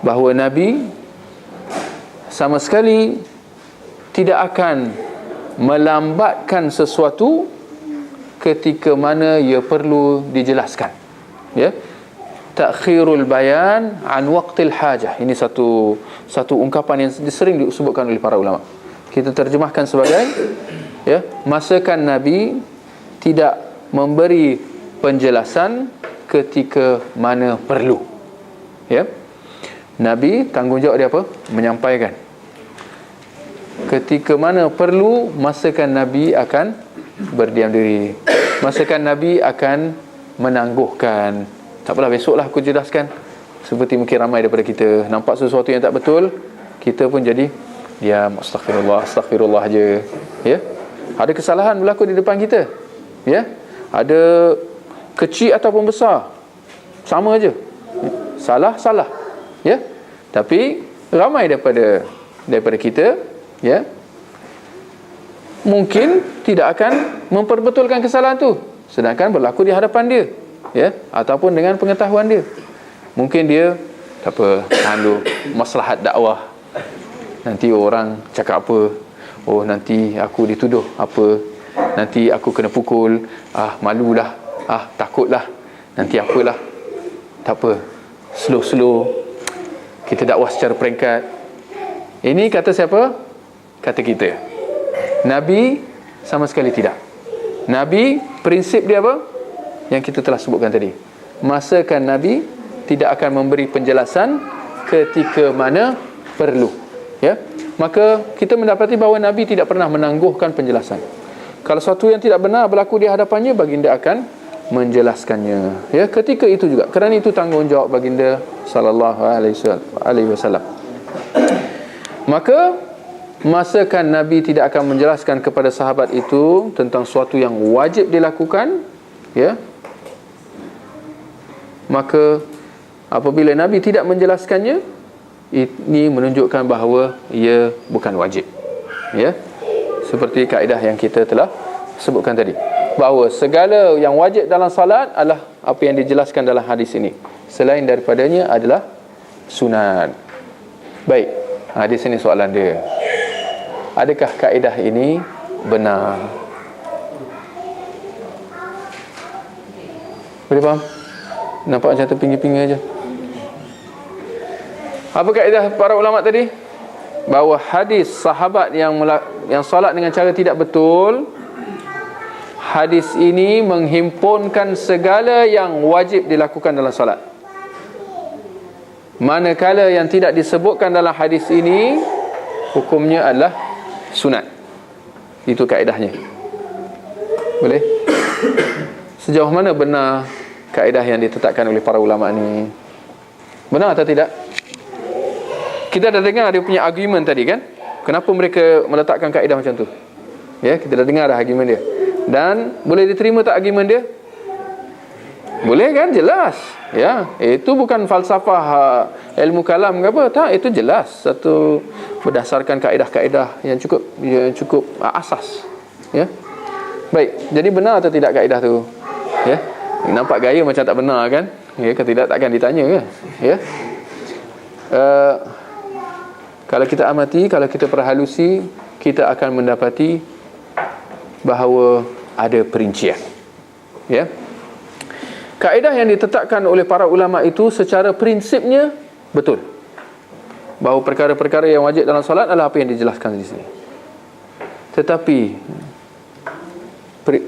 bahawa Nabi sama sekali tidak akan melambatkan sesuatu ketika mana ia perlu dijelaskan, ya. Ta'khirul bayan an waqtil hajah. Ini satu ungkapan yang sering disebutkan oleh para ulama. Kita terjemahkan sebagai, ya, masakan Nabi tidak memberi penjelasan ketika mana perlu, ya. Nabi tanggungjawab dia apa? Menyampaikan. Ketika mana perlu, masakan Nabi akan berdiam diri. Masakan Nabi akan menangguhkan. Tak apalah, besoklah aku jelaskan. Seperti mungkin ramai daripada kita nampak sesuatu yang tak betul, kita pun jadi diam, astagfirullah je, ya. Ada kesalahan berlaku di depan kita, ya. Ada kecil ataupun besar, sama aja, salah, ya. Tapi ramai daripada kita, ya, mungkin tidak akan memperbetulkan kesalahan tu, sedangkan berlaku di hadapan dia, ya, ataupun dengan pengetahuan dia. Mungkin dia tak apa, tahan dulu, maslahat dakwah. Nanti orang cakap apa, oh nanti aku dituduh apa, nanti aku kena pukul, malulah, takutlah, nanti apalah. Tak apa, slow kita dakwah secara peringkat. Ini kata siapa? Kata kita. Nabi sama sekali tidak. Nabi, prinsip dia apa? Yang kita telah sebutkan tadi. Masakan Nabi tidak akan memberi penjelasan ketika mana perlu, ya. Maka kita mendapati bahawa Nabi tidak pernah menangguhkan penjelasan. Kalau sesuatu yang tidak benar berlaku di hadapannya, baginda akan menjelaskannya, ya, ketika itu juga. Kerana itu tanggungjawab baginda sallallahu alaihi wasallam. Maka masakan Nabi tidak akan menjelaskan kepada sahabat itu tentang sesuatu yang wajib dilakukan, ya, maka apabila Nabi tidak menjelaskannya, ini menunjukkan bahawa ia bukan wajib, ya. Seperti kaedah yang kita telah sebutkan tadi, bahawa segala yang wajib dalam salat adalah apa yang dijelaskan dalam hadis ini. Selain daripadanya adalah sunat. Baik, di sini soalan dia. Adakah kaedah ini benar? Boleh faham? Nampak macam terpinggir-pinggir aja. Apa kaedah para ulama tadi? Bahawa hadis sahabat yang solat dengan cara tidak betul, hadis ini menghimpunkan segala yang wajib dilakukan dalam solat. Manakala yang tidak disebutkan dalam hadis ini, hukumnya adalah sunat. Itu kaedahnya. Boleh? Sejauh mana benar kaedah yang ditetapkan oleh para ulama ni? Benar atau tidak? Kita dah dengar dia punya argument tadi, kan? Kenapa mereka meletakkan kaedah macam tu? Ya, kita dah dengar dah argument dia. Dan boleh diterima tak argument dia? Boleh, kan? Jelas. Ya, itu bukan falsafah ilmu kalam ke apa, tak, itu jelas satu berdasarkan kaedah-kaedah yang cukup asas, ya. Baik, jadi benar atau tidak kaedah tu? Ya. Nampak gaya macam tak benar, kan? Ya, kalau tidak takkan ditanya, kan? Ya. Kalau kita amati, kalau kita perhalusi, kita akan mendapati bahawa ada perincian, ya. kaedah yang ditetapkan oleh para ulama itu secara prinsipnya betul, bahawa perkara-perkara yang wajib dalam solat adalah apa yang dijelaskan di sini. Tetapi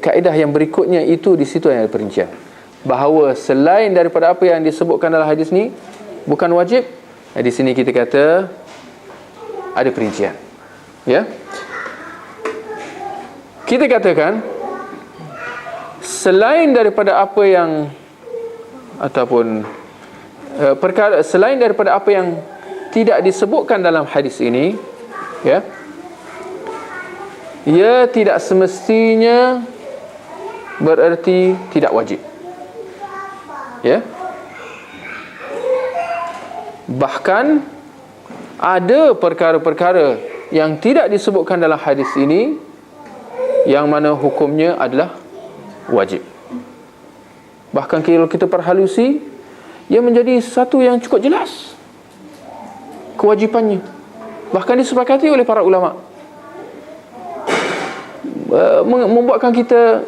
kaedah yang berikutnya itu, di situ yang ada perincian, bahawa selain daripada apa yang disebutkan dalam hadis ni bukan wajib. Di sini kita kata ada perincian, ya. Kita katakan selain daripada apa yang ataupun perkara selain daripada apa yang tidak disebutkan dalam hadis ini, ya, ia tidak semestinya bererti tidak wajib, ya. Bahkan ada perkara-perkara yang tidak disebutkan dalam hadis ini yang mana hukumnya adalah wajib. Bahkan kalau kita perhalusi, ia menjadi satu yang cukup jelas kewajipannya, bahkan disepakati oleh para ulama. Membuatkan kita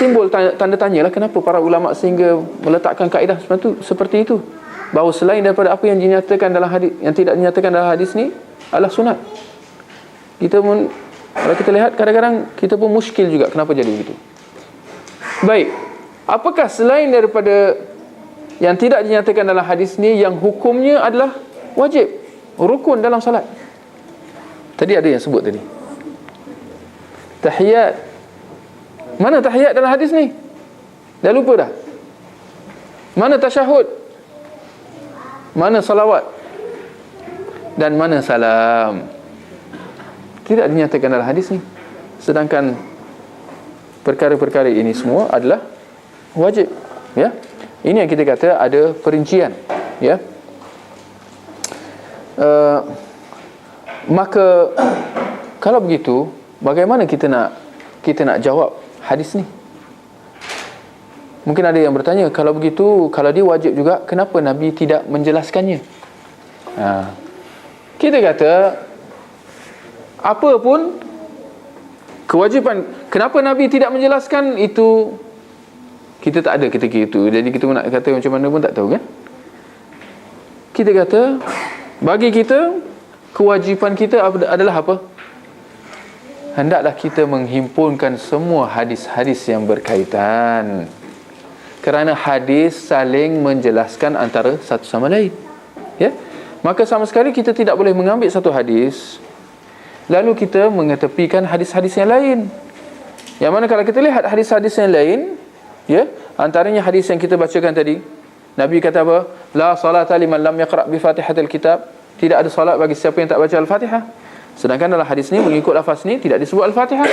timbul tanda tanya lah, kenapa para ulama sehingga meletakkan kaedah seperti itu, bahawa selain daripada apa yang dinyatakan dalam hadis, yang tidak dinyatakan dalam hadis ni adalah sunat. Kita pun, kalau kita lihat, kadang-kadang kita pun muskil juga kenapa jadi begitu. Baik, apakah selain daripada yang tidak dinyatakan dalam hadis ni yang hukumnya adalah wajib, rukun dalam salat? Tadi ada yang sebut tadi, tahiyat. Mana tahiyat dalam hadis ni? Dah lupa dah. Mana tasyahud? Mana salawat? Dan mana salam? Tidak dinyatakan dalam hadis ni. Sedangkan perkara-perkara ini semua adalah wajib, ya. Ini yang kita kata ada perincian, ya. Maka kalau begitu, bagaimana kita nak jawab hadis ni? Mungkin ada yang bertanya, kalau begitu, kalau dia wajib juga, kenapa Nabi tidak menjelaskannya? Kita kata, apa pun kewajipan, kenapa Nabi tidak menjelaskan itu, kita tak ada ketika itu. Jadi kita nak kata macam mana pun tak tahu, kan? Kita kata, bagi kita, kewajipan kita adalah apa? Hendaklah kita menghimpunkan semua hadis-hadis yang berkaitan, kerana hadis saling menjelaskan antara satu sama lain, ya. Maka sama sekali kita tidak boleh mengambil satu hadis lalu kita mengetepikan hadis-hadis yang lain. Yang mana kalau kita lihat hadis-hadis yang lain, ya, antaranya hadis yang kita bacakan tadi, Nabi kata apa? La salata liman lam yaqra' bi Fatihatil kitab. Tidak ada salat bagi siapa yang tak baca Al-Fatihah. Sedangkan dalam hadis ni, mengikut lafaz ni, tidak disebut Al-Fatihah.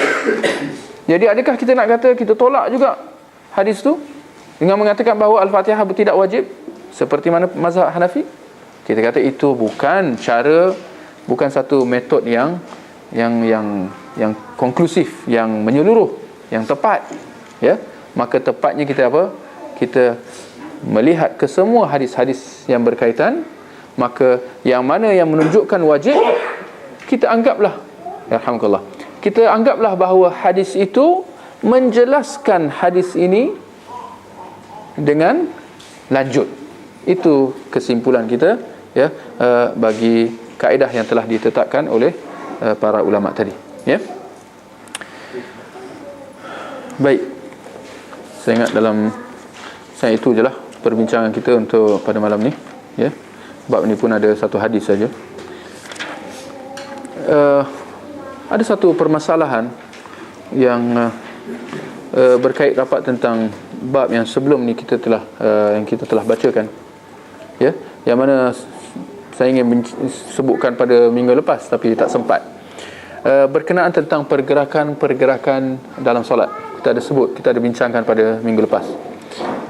Jadi adakah kita nak kata kita tolak juga hadis tu dengan mengatakan bahawa Al-Fatihah tidak wajib seperti mana mazhab Hanafi? Kita kata itu bukan cara, bukan satu metod yang konklusif, yang menyeluruh, yang tepat, ya. Maka tepatnya kita apa? Kita melihat ke semua hadis-hadis yang berkaitan, maka yang mana yang menunjukkan wajib, kita anggaplah, alhamdulillah, kita anggaplah bahawa hadis itu menjelaskan hadis ini dengan lanjut. Itu kesimpulan kita, ya, bagi kaedah yang telah ditetapkan oleh para ulama tadi, ya. Baik, saya ingat dalam saya itu je lah perbincangan kita untuk pada malam ni, ya. Bab ni pun ada satu hadis saja. Ada satu permasalahan yang berkait rapat tentang bab yang sebelum ni kita telah yang kita telah bacakan, ya, yang mana saya ingin sebutkan pada minggu lepas tapi tak sempat, berkenaan tentang pergerakan dalam solat. Kita ada bincangkan pada minggu lepas,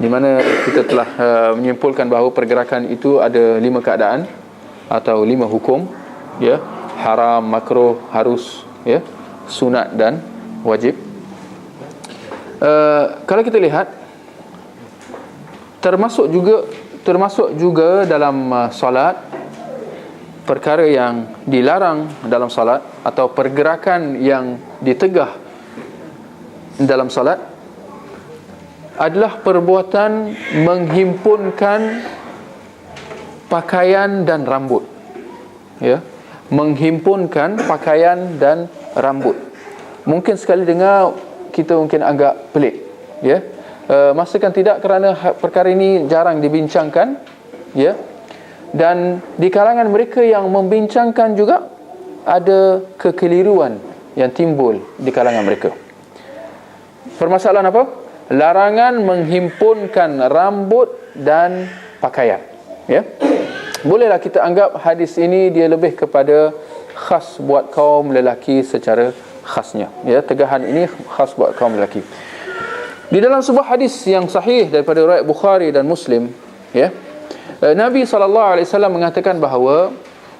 di mana kita telah menyimpulkan bahawa pergerakan itu ada 5 keadaan atau 5 hukum, ya, haram, makruh, harus, ya, sunat dan wajib. Kalau kita lihat, termasuk juga dalam solat perkara yang dilarang dalam solat atau pergerakan yang ditegah dalam solat adalah perbuatan menghimpunkan pakaian dan rambut. Ya, menghimpunkan pakaian dan rambut. Mungkin sekali dengar kita mungkin agak pelik, ya. Masakan tidak, kerana perkara ini jarang dibincangkan, ya. Dan di kalangan mereka yang membincangkan juga ada kekeliruan yang timbul di kalangan mereka. Permasalahan apa? Larangan menghimpunkan rambut dan pakaian, ya. Bolehlah kita anggap hadis ini dia lebih kepada khas buat kaum lelaki secara khasnya, ya. Tegahan ini khas buat kaum lelaki. Di dalam sebuah hadis yang sahih daripada riwayat Bukhari dan Muslim, ya, Nabi SAW mengatakan bahawa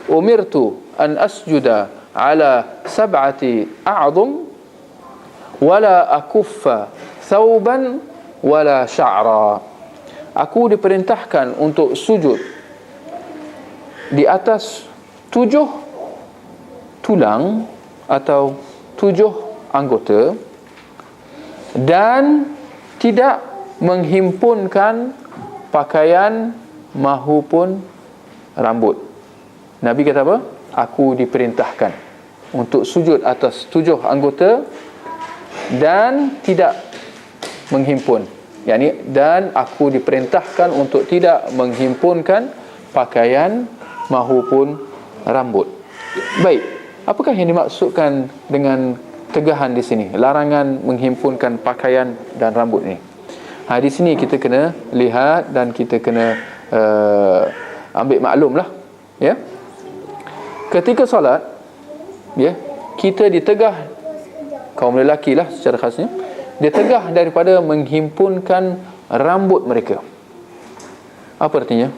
umirtu an asjuda ala sab'ati a'dhum wala akuffa thawban wala sya'ra. Aku diperintahkan untuk sujud di atas 7 tulang atau 7 anggota dan tidak menghimpunkan pakaian mahupun rambut. Nabi kata apa? Aku diperintahkan untuk sujud atas 7 anggota dan tidak menghimpun. Dan aku diperintahkan untuk tidak menghimpunkan pakaian mahupun rambut. Baik, apakah yang dimaksudkan dengan tegahan di sini? Larangan menghimpunkan pakaian dan rambut ni. Di sini kita kena lihat dan kita kena ambil maklum lah, ya. Ketika solat, ya, kita ditegah, kaum lelaki lah secara khasnya, ditegah daripada menghimpunkan rambut mereka. Apa artinya?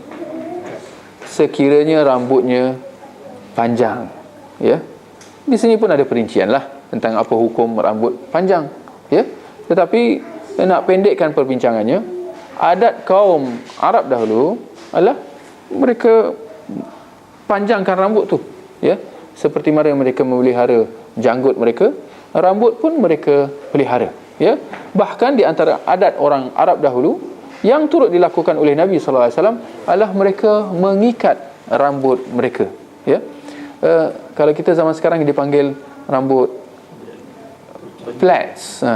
Sekiranya rambutnya panjang, ya. Di sini pun ada perincian lah tentang apa hukum rambut panjang, ya. Tetapi nak pendekkan perbincangannya, adat kaum Arab dahulu adalah mereka panjangkan rambut tu, ya. Seperti mana mereka memelihara janggut mereka, rambut pun mereka pelihara, ya. Bahkan di antara adat orang Arab dahulu yang turut dilakukan oleh Nabi SAW adalah mereka mengikat rambut mereka, ya. Kalau kita zaman sekarang dipanggil rambut plaits,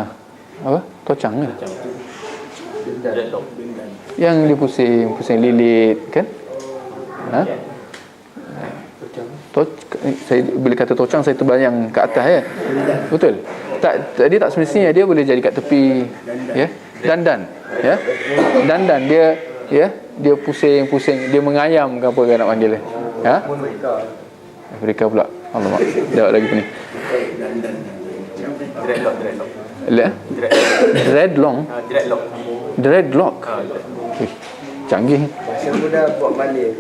apa? Tocang kan? Yang dipusing lilit kan? Saya bila kata tocang saya terbayang ke atas, ya. Betul. Tadi tak semestinya dia boleh jadi kat tepi, ya. Dandan, ya. Dandan dia, ya, dia pusing, dia mengayam ke apa ke nak panggil dia. Ha? Afrika pula. Alamak. Jawab lagi ni. Dreadlock. Wih, canggih. Bahasa muda buat Malay.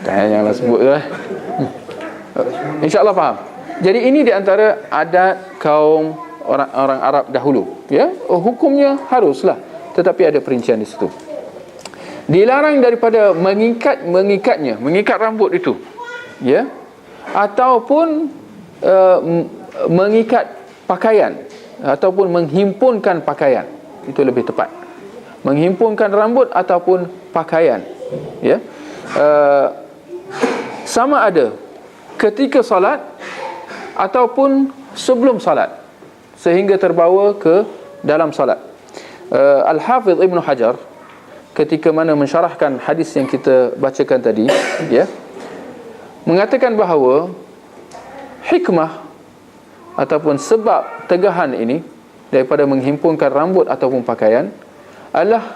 Janganlah sebut tu lah. InsyaAllah faham. Jadi ini di antara adat kaum orang Arab dahulu, ya. Hukumnya haruslah, tetapi ada perincian di situ. Dilarang daripada mengikat rambut itu, ya, ataupun mengikat pakaian ataupun menghimpunkan pakaian. Itu lebih tepat. Menghimpunkan rambut ataupun pakaian, ya. Sama ada ketika salat ataupun sebelum salat, sehingga terbawa ke dalam salat. Al-Hafidh Ibn Hajar ketika mana mensyarahkan hadis yang kita bacakan tadi, ya, mengatakan bahawa hikmah ataupun sebab tegahan ini daripada menghimpunkan rambut ataupun pakaian adalah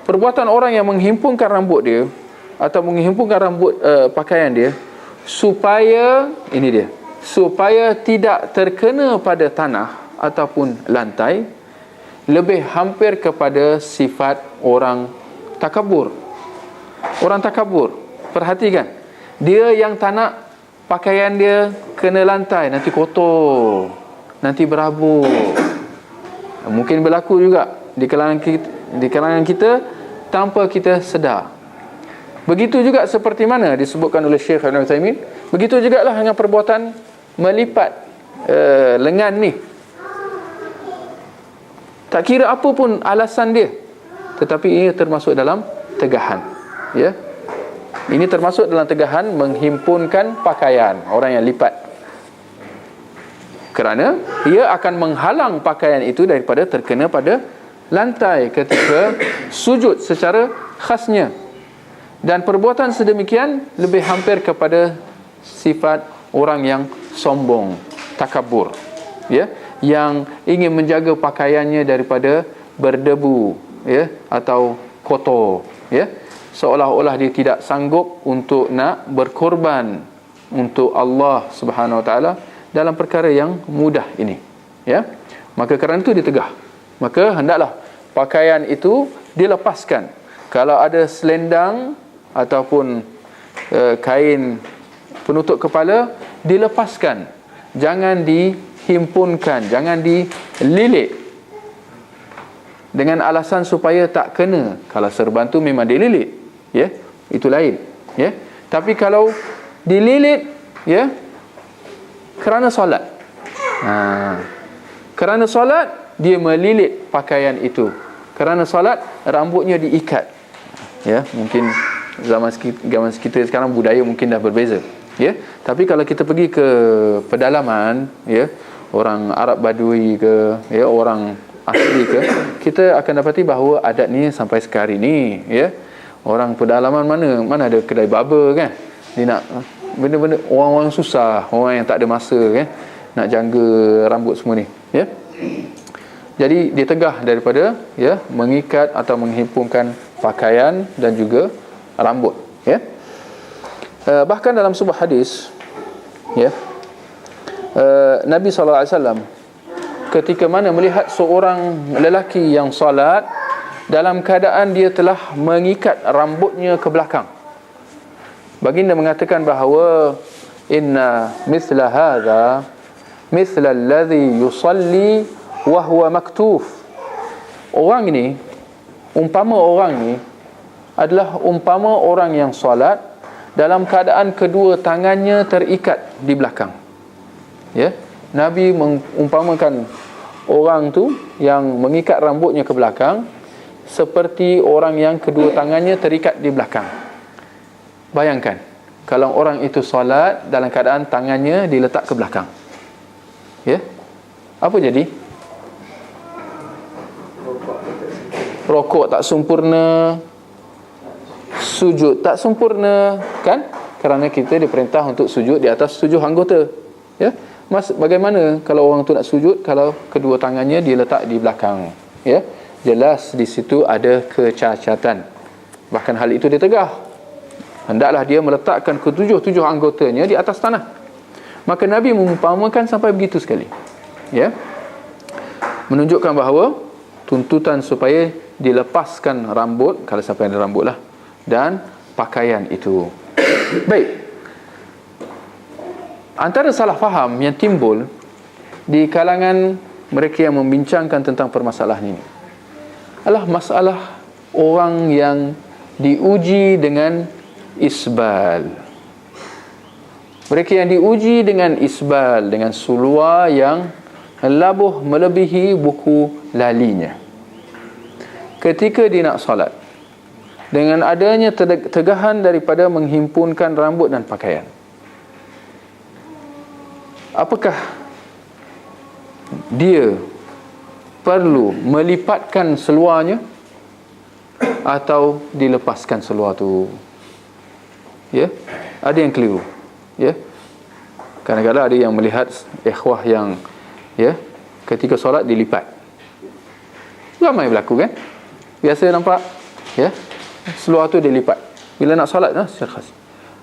perbuatan orang yang menghimpunkan rambut dia atau menghimpunkan rambut pakaian dia supaya tidak terkena pada tanah ataupun lantai, lebih hampir kepada sifat orang takabur. Orang takabur, perhatikan, dia yang tak nak pakaian dia kena lantai, nanti kotor, nanti berabuk. Mungkin berlaku juga di kalangan kita tanpa kita sedar. Begitu juga seperti mana disebutkan oleh Syekh Ibn Uthaymin, begitu juga lah dengan perbuatan melipat lengan ni. Tak kira apa pun alasan dia, tetapi ini termasuk dalam tegahan. Ya. Ini termasuk dalam tegahan menghimpunkan pakaian orang yang lipat. Kerana ia akan menghalang pakaian itu daripada terkena pada lantai ketika sujud secara khasnya. Dan perbuatan sedemikian lebih hampir kepada sifat orang yang sombong, takabur, ya, yang ingin menjaga pakaiannya daripada berdebu, ya, atau kotor, ya, seolah-olah dia tidak sanggup untuk nak berkorban untuk Allah Subhanahu Wa Taala dalam perkara yang mudah ini, ya. Maka kerana itu ditegah, maka hendaklah pakaian itu dilepaskan. Kalau ada selendang ataupun kain penutup kepala, dilepaskan, jangan dihimpunkan, jangan dililit dengan alasan supaya tak kena. Kalau serban tu memang dililit, ya, itu lain, ya. Tapi kalau dililit, ya, kerana solat, kerana solat dia melilit pakaian itu. Kerana solat rambutnya diikat, ya. Mungkin zaman kita sekarang budaya mungkin dah berbeza, ya. Tapi kalau kita pergi ke pedalaman, ya, orang Arab Badui ke, ya, orang asli ke, kita akan dapati bahawa adat ni sampai sekarang ni, ya. Orang pedalaman mana ada kedai barber kan, dia nak benda-benda orang-orang susah, orang yang tak ada masa kan, nak jangga rambut semua ni, ya. Jadi ditegah daripada, ya, mengikat atau menghimpunkan pakaian dan juga rambut, ya. Bahkan dalam sebuah hadis, ya, Nabi SAW ketika mana melihat seorang lelaki yang salat dalam keadaan dia telah mengikat rambutnya ke belakang, baginda mengatakan bahawa inna mithla hadha mithla alladhi yusalli wa huwa maktuf. Orang ini, umpama orang ini adalah umpama orang yang salat dalam keadaan kedua tangannya terikat di belakang, ya. Nabi mengumpamakan orang tu yang mengikat rambutnya ke belakang seperti orang yang kedua tangannya terikat di belakang. Bayangkan kalau orang itu solat dalam keadaan tangannya diletak ke belakang, ya, apa jadi? Rokok tak sempurna, sujud tak sempurna, kan? Kerana kita diperintah untuk sujud di atas 7 anggota, ya. Bagaimana kalau orang tu nak sujud kalau kedua tangannya diletak di belakang, ya? Jelas di situ ada kecacatan. Bahkan hal itu ditegah, hendaklah dia meletakkan ketujuh anggotanya di atas tanah. Maka Nabi mengumpamakan sampai begitu sekali, ya, menunjukkan bahawa tuntutan supaya dilepaskan rambut, kalau sampai ada rambut lah, dan pakaian itu. Baik, antara salah faham yang timbul di kalangan mereka yang membincangkan tentang permasalahan ini adalah masalah orang yang diuji dengan isbal. Mereka yang diuji dengan isbal, dengan sulwa yang labuh melebihi buku lalinya, ketika dia nak solat, dengan adanya tegahan daripada menghimpunkan rambut dan pakaian, apakah dia perlu melipatkan seluarnya atau dilepaskan seluar tu? Ya, ada yang keliru, ya. Kadang-kadang ada yang melihat ikhwah yang, ya, ketika solat dilipat. Ramai berlaku kan, biasa nampak, ya, seluar tu dilipat bila nak solat, secara khas.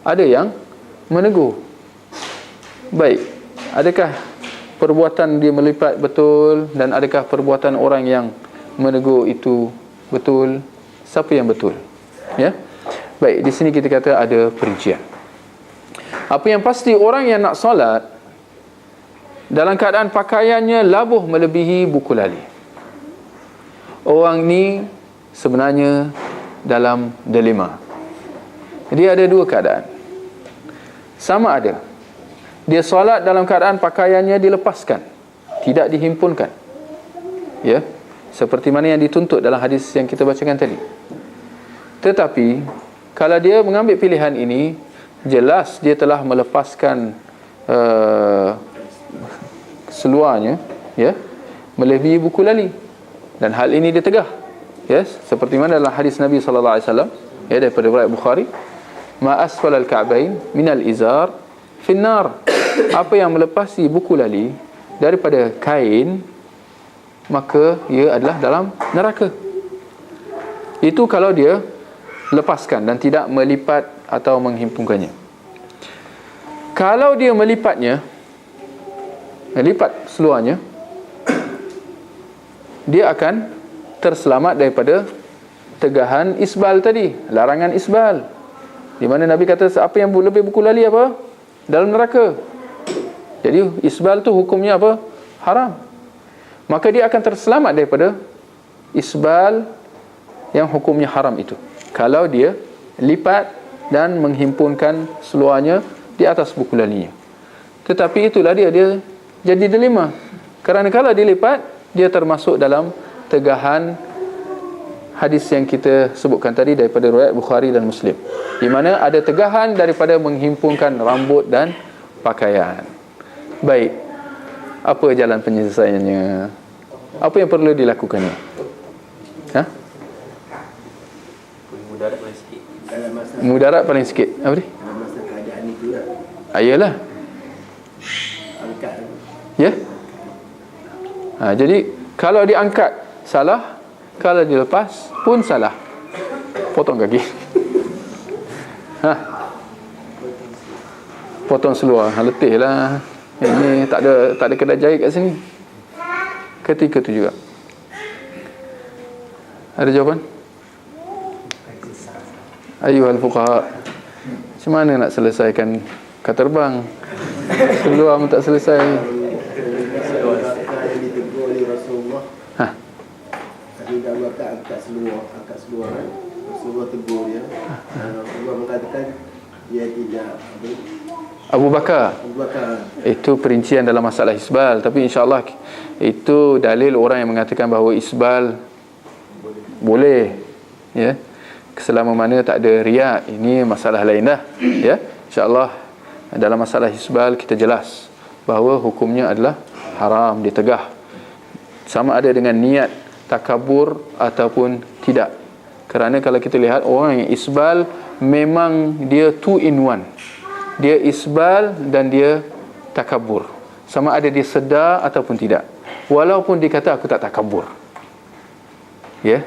Ada yang menegur, baik, adakah perbuatan dia melipat betul, dan adakah perbuatan orang yang menegur itu betul? Siapa yang betul, ya? Baik, di sini kita kata ada perincian. Apa yang pasti, orang yang nak solat dalam keadaan pakaiannya labuh melebihi buku lali, orang ni sebenarnya dalam dilema. Dia ada dua keadaan. Sama ada dia solat dalam keadaan pakaiannya dilepaskan, tidak dihimpunkan, ya, seperti mana yang dituntut dalam hadis yang kita bacakan tadi. Tetapi kalau dia mengambil pilihan ini, jelas dia telah melepaskan seluarnya, ya, melebihi buku lali, dan hal ini dia tegah, ya, seperti mana dalam hadis Nabi sallallahu alaihi wasallam, ya, daripada riwayat Bukhari, ma asfal al-ka'bain min al-izar fi an-nar, apa yang melepasi buku lali daripada kain, maka ia adalah dalam neraka. Itu kalau dia lepaskan dan tidak melipat atau menghimpunkannya. Kalau dia melipatnya, melipat seluarnya, dia akan terselamat daripada tegahan isbal tadi, larangan isbal, di mana Nabi kata siapa yang lebih buku lali apa? Dalam neraka. Jadi isbal tu hukumnya apa? Haram. Maka dia akan terselamat daripada isbal yang hukumnya haram itu, kalau dia lipat dan menghimpunkan seluarnya di atas buku lalinya. Tetapi itulah dia jadi dilema, kerana kalau dilipat, dia termasuk dalam tegahan hadis yang kita sebutkan tadi daripada riwayat Bukhari dan Muslim, di mana ada tegahan daripada menghimpunkan rambut dan pakaian. Baik, apa jalan penyelesaiannya? Apa yang perlu dilakukannya? Mudarat paling sikit. Mudarat paling sikit. Apa dia? Dalam masa keadaan itu lah. Ayalah. Angkat. Ya. Jadi kalau diangkat salah, kalau dilepas pun salah. Potong kaki. Potong seluar. Letih lah. Ini tak ada kedai jahit kat sini. Ketika tu juga. Ada jawapan? Ayuhal fuqaha, macam mana nak selesaikan kad terbang? Seluar pun tak selesai. Seluar yang ditegur oleh Rasulullah. Tadi dah angkat seluar kan. Rasulullah tegur dia. Rasulullah mengatakan dia tidak Abu Bakar. Itu perincian dalam masalah isbal, tapi insya-Allah itu dalil orang yang mengatakan bahawa isbal boleh, ya, selama mana tak ada riak. Ini masalah lain dah, ya. InsyaAllah dalam masalah isbal kita jelas bahawa hukumnya adalah haram, ditegah, sama ada dengan niat takabur ataupun tidak. Kerana kalau kita lihat orang yang isbal, memang dia two in one. Dia isbal dan dia takabur, sama ada dia sedar ataupun tidak, walaupun dia kata aku tak takabur, ya.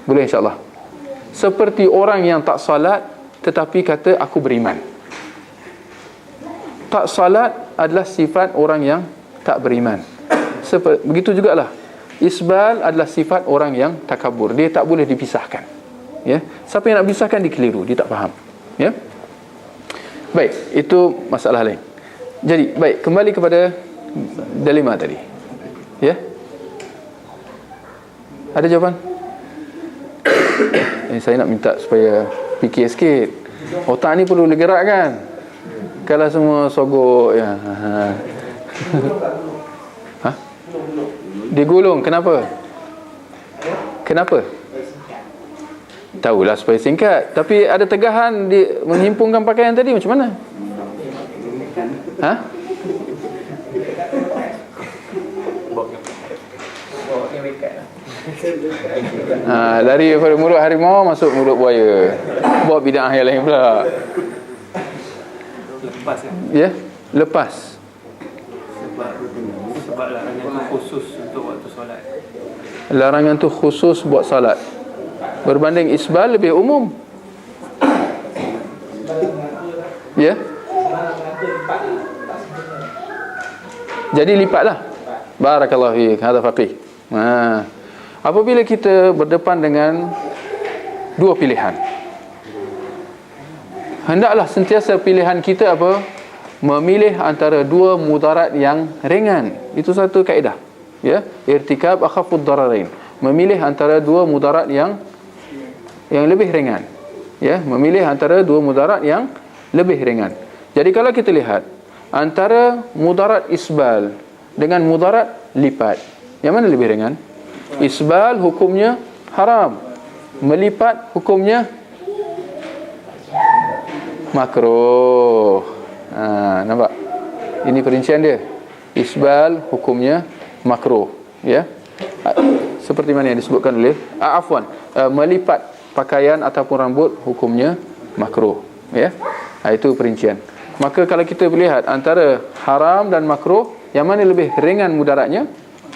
Boleh insyaAllah. Seperti orang yang tak salat tetapi kata aku beriman. Tak salat adalah sifat orang yang tak beriman. Begitu jugalah isbal adalah sifat orang yang takabur. Dia tak boleh dipisahkan, ya. Siapa yang nak pisahkan, dia keliru, dia tak faham, ya. Baik, itu masalah lain. Jadi baik, kembali kepada dilema tadi, ya. Ada jawapan? Saya nak minta supaya fikir sikit. Otak ni perlu digerakkan. Kalau semua sogok, ya. Digulung, kenapa? Tahulah supaya singkat. Tapi ada tegahan di menghimpunkan pakaian tadi, macam mana? Lari daripada mulut harimau masuk mulut buaya. Buat bid'ah yang lain pula. Lepas kan? Ya, lepas. Sebab larangan tu khusus untuk waktu solat. Larangan tu khusus buat salat. Berbanding isbal lebih umum. Ya. Jadi lipatlah. Barakallahu fiik. Hadza faqih. Apabila kita berdepan dengan dua pilihan, hendaklah sentiasa pilihan kita apa? Memilih antara dua mudarat yang ringan. Itu satu kaedah, ya. Irtikab akhafud dararain. Memilih antara dua mudarat yang lebih ringan, ya. Memilih antara dua mudarat yang lebih ringan. Jadi kalau kita lihat antara mudarat isbal dengan mudarat lipat, Yang mana lebih ringan? Isbal hukumnya haram, melipat hukumnya makruh. Nampak? Ini perincian dia. Isbal hukumnya makruh, ya. Seperti mana yang disebutkan oleh melipat pakaian ataupun rambut hukumnya makruh, ya. Itu perincian. Maka kalau kita melihat antara haram dan makruh, yang mana lebih ringan mudaratnya?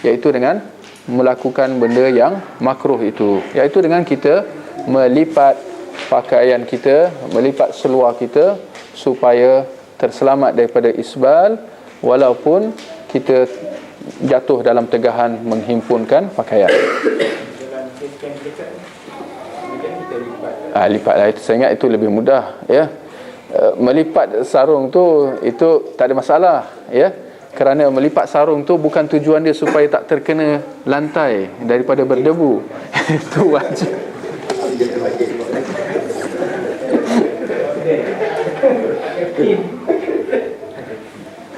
Iaitu dengan melakukan benda yang makruh itu, iaitu dengan kita melipat pakaian kita, melipat seluar kita supaya terselamat daripada isbal, walaupun kita jatuh dalam tegahan menghimpunkan pakaian. Lipatlah, itu saya ingat itu lebih mudah, ya. Melipat sarung tu itu tak ada masalah, ya. Kerana melipat sarung tu bukan tujuan dia supaya tak terkena lantai daripada berdebu. Itu wajib.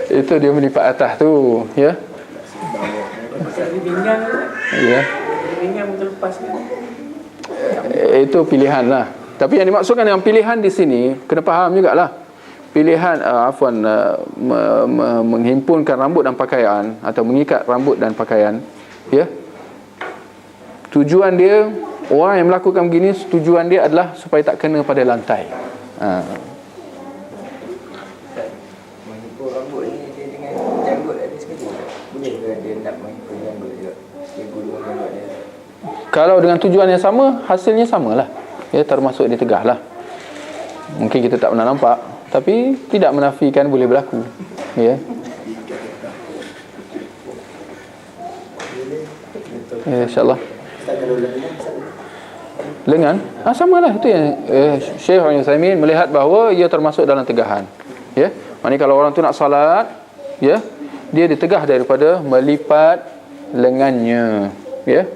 Itu dia melipat atas tu, ya. Ya. Itu pilihan lah. Tapi yang dimaksudkan dengan pilihan di sini kena faham jugalah. Pilihan menghimpunkan rambut dan pakaian atau mengikat rambut dan pakaian, ya. Tujuan dia, orang yang melakukan begini, tujuan dia adalah supaya tak kena pada lantai. Menghipur rambut ni dia dengan janggut ada sekali. Boleh ke dia nak menghipur janggut juga? Dia gulung janggut dia. Kalau dengan tujuan yang sama, hasilnya samalah. Ya, termasuk dia tegah lah. Mungkin kita tak pernah nampak, tapi tidak menafikan boleh berlaku, ya. InsyaAllah. Lengan samalah. Itu yang Syekh Utsaimin melihat bahawa ia termasuk dalam tegahan, ya. Maksudnya kalau orang tu nak salat, ya, dia ditegah daripada melipat lengannya, ya.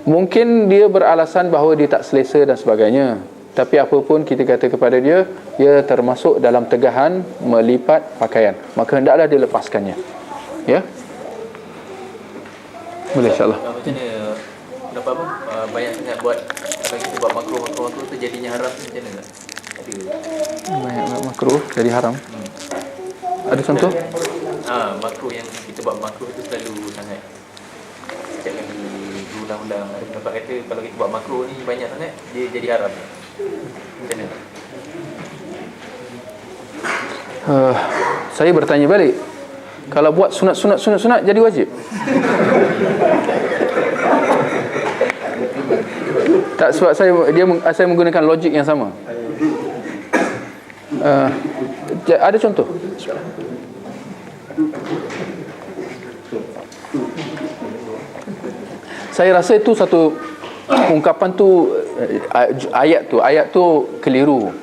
Mungkin dia beralasan bahawa dia tak selesa dan sebagainya, tapi apapun kita kata kepada dia, ia termasuk dalam tegahan melipat pakaian, maka hendaklah dia lepaskannya, ya. Boleh, insyaAllah. Macam mana, kenapa banyak sangat buat, kalau kita buat makruh tu jadinya haram tu, macam mana tak? Ada banyak makruh jadi haram. Ada contoh? Makruh yang kita buat makruh tu selalu sangat setiap kali diulang-ulang. Ada pendapat kata kalau kita buat makruh ni banyak sangat, dia jadi haram. Macam mana? Saya bertanya balik, kalau buat sunat jadi wajib? Tak, sebab saya menggunakan logik yang sama. Ada contoh? Saya rasa itu satu ungkapan tu, ayat tu keliru.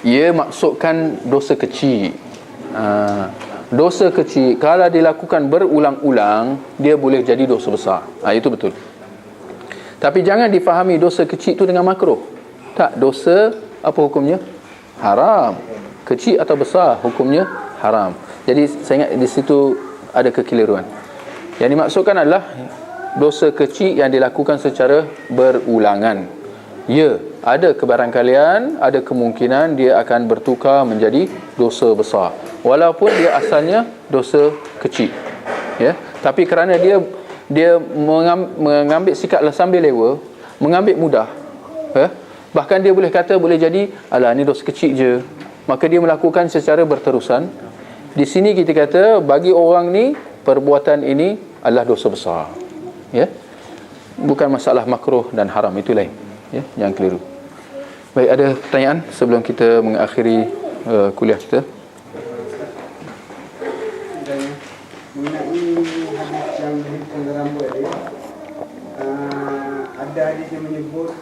Ia maksudkan dosa kecil. Dosa kecil kalau dilakukan berulang-ulang, dia boleh jadi dosa besar. Itu betul. Tapi jangan difahami dosa kecil itu dengan makruh. Tak, dosa apa hukumnya? Haram. Kecil atau besar hukumnya haram. Jadi saya ingat di situ ada kekeliruan. Yang dimaksudkan adalah dosa kecil yang dilakukan secara berulangan. Ya, ada kebarangkalian, ada kemungkinan dia akan bertukar menjadi dosa besar, walaupun dia asalnya dosa kecil, ya. Tapi kerana dia mengambil sikap sambil lewa, mengambil mudah, ya. Bahkan dia boleh kata, boleh jadi alah ni dosa kecil je, maka dia melakukan secara berterusan. Di sini kita kata bagi orang ni perbuatan ini adalah dosa besar, ya. Bukan masalah makruh dan haram, itu lain, ya, yang keliru. Baik, ada pertanyaan sebelum kita mengakhiri kuliah kita? Dan mengenai hadis yang berhubung rambut dia, ada hadis yang menyebut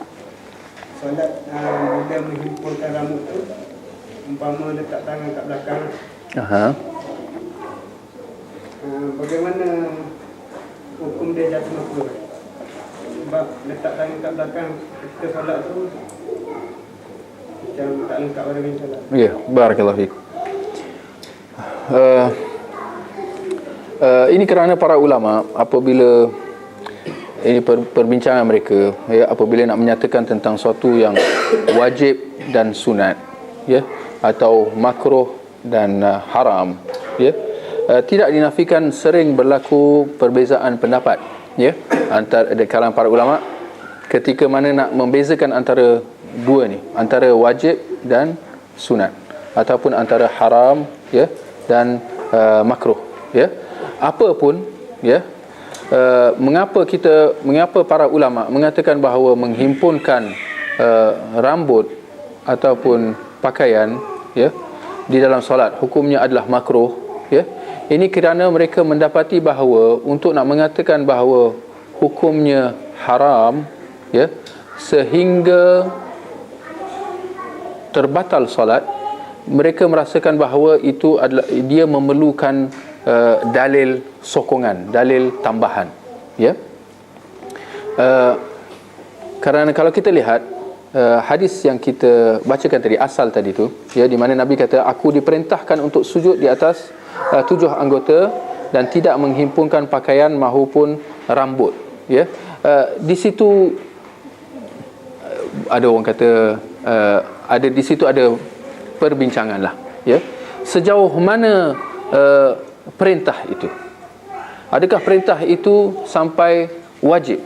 solat bila menghimpunkan rambut tu, umpama letak tangan kat belakang. Bagaimana hukum dia jatuh makruh? Sebab letak tangan kat belakang ketika solat tu macam tak lengkap pada solat. Ya, barakallahu fiik. Ini kerana para ulama apabila ini perbincangan mereka, ya, apabila nak menyatakan tentang sesuatu yang wajib dan sunat, ya, atau makruh dan haram, ya, tidak dinafikan sering berlaku perbezaan pendapat, ya, antara kalangan para ulama ketika mana nak membezakan antara dua ni, antara wajib dan sunat, ataupun antara haram, ya, dan makruh, ya. Apa pun, ya, mengapa para ulama mengatakan bahawa menghimpunkan rambut ataupun pakaian, ya, di dalam solat hukumnya adalah makruh, ya. Ini kerana mereka mendapati bahawa untuk nak mengatakan bahawa hukumnya haram, ya, sehingga terbatal solat, mereka merasakan bahawa itu adalah, dia memerlukan dalil sokongan, dalil tambahan, ya. Kerana kalau kita lihat hadis yang kita bacakan tadi, asal tadi tu, ya, di mana Nabi kata, aku diperintahkan untuk sujud di atas 7 anggota dan tidak menghimpunkan pakaian maupun rambut, ya. Di situ ada orang kata ada di situ ada perbincangan lah, ya, sejauh mana perintah itu, adakah perintah itu sampai wajib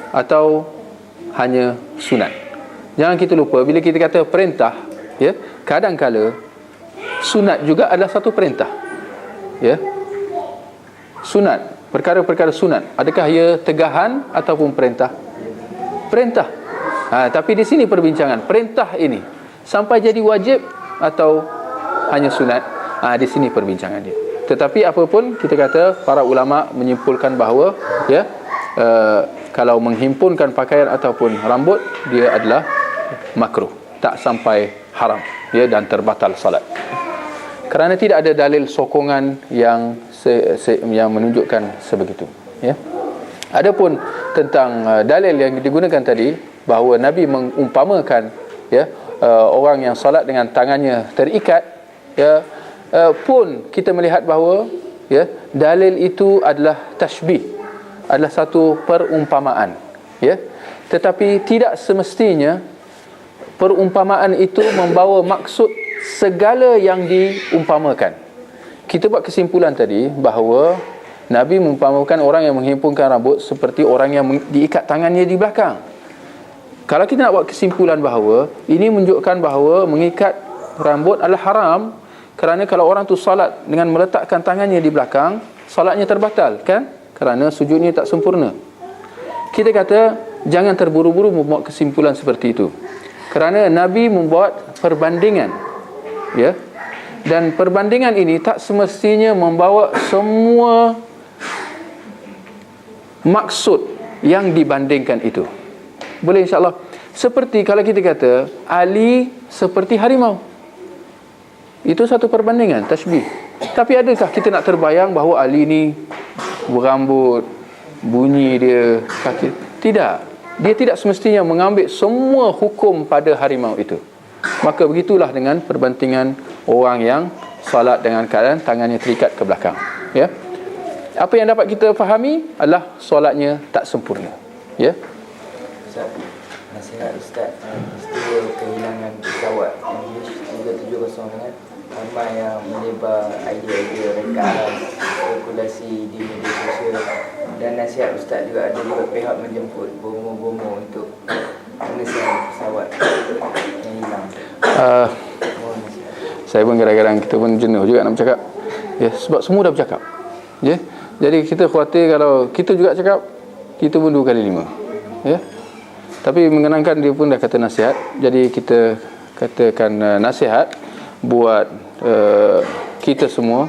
atau hanya sunat. Jangan kita lupa, bila kita kata perintah, ya, kadang-kala sunat juga adalah satu perintah, ya. Sunat, perkara-perkara sunat, adakah ia tegahan ataupun perintah? Perintah. Tapi di sini perbincangan, perintah ini sampai jadi wajib atau hanya sunat. Di sini perbincangan dia. Tetapi apapun kita kata, para ulama menyimpulkan bahawa, ya, kalau menghimpunkan pakaian ataupun rambut, dia adalah makruh, tak sampai haram, ya, dan terbatal salat. Kerana tidak ada dalil sokongan yang yang menunjukkan sebegitu, ya. Adapun tentang dalil yang digunakan tadi, bahawa Nabi mengumpamakan, ya, orang yang salat dengan tangannya terikat, ya, pun kita melihat bahawa, ya, dalil itu adalah tashbih, adalah satu perumpamaan, ya. Tetapi tidak semestinya perumpamaan itu membawa maksud segala yang diumpamakan. Kita buat kesimpulan tadi bahawa Nabi mengumpamakan orang yang menghimpunkan rambut seperti orang yang diikat tangannya di belakang. Kalau kita nak buat kesimpulan bahawa ini menunjukkan bahawa mengikat rambut adalah haram, kerana kalau orang tu salat dengan meletakkan tangannya di belakang, salatnya terbatal, kan? Kerana sujudnya tak sempurna. Kita kata jangan terburu-buru membuat kesimpulan seperti itu, kerana Nabi membuat perbandingan, ya. Dan perbandingan ini tak semestinya membawa semua maksud yang dibandingkan itu. Boleh, insyaAllah. Seperti kalau kita kata Ali seperti harimau, itu satu perbandingan, tashbih. Tapi adakah kita nak terbayang bahawa Ali ni berambut, bunyi dia, kaki? Tidak. Dia tidak semestinya mengambil semua hukum pada harimau itu. Maka begitulah dengan perbandingan orang yang salat dengan keadaan tangannya terikat ke belakang, ya. Apa yang dapat kita fahami adalah solatnya tak sempurna, ya. Ustaz, nasihat Ustaz peristiwa kehilangan pesawat MH370 dengan ramai yang menyebar idea-idea rekaman spekulasi di media sosial, dan nasihat Ustaz juga ada juga pihak menjemput bomo-bomo untuk menyelesaikan pesawat yang hilang. Saya pun kadang-kadang kita pun jenuh juga nak bercakap, ya, sebab semua dah bercakap, ya. Jadi kita khawatir kalau kita juga cakap, kita pun 2 kali 5, ya. Tapi mengenangkan dia pun dah kata nasihat, jadi kita katakan nasihat buat kita semua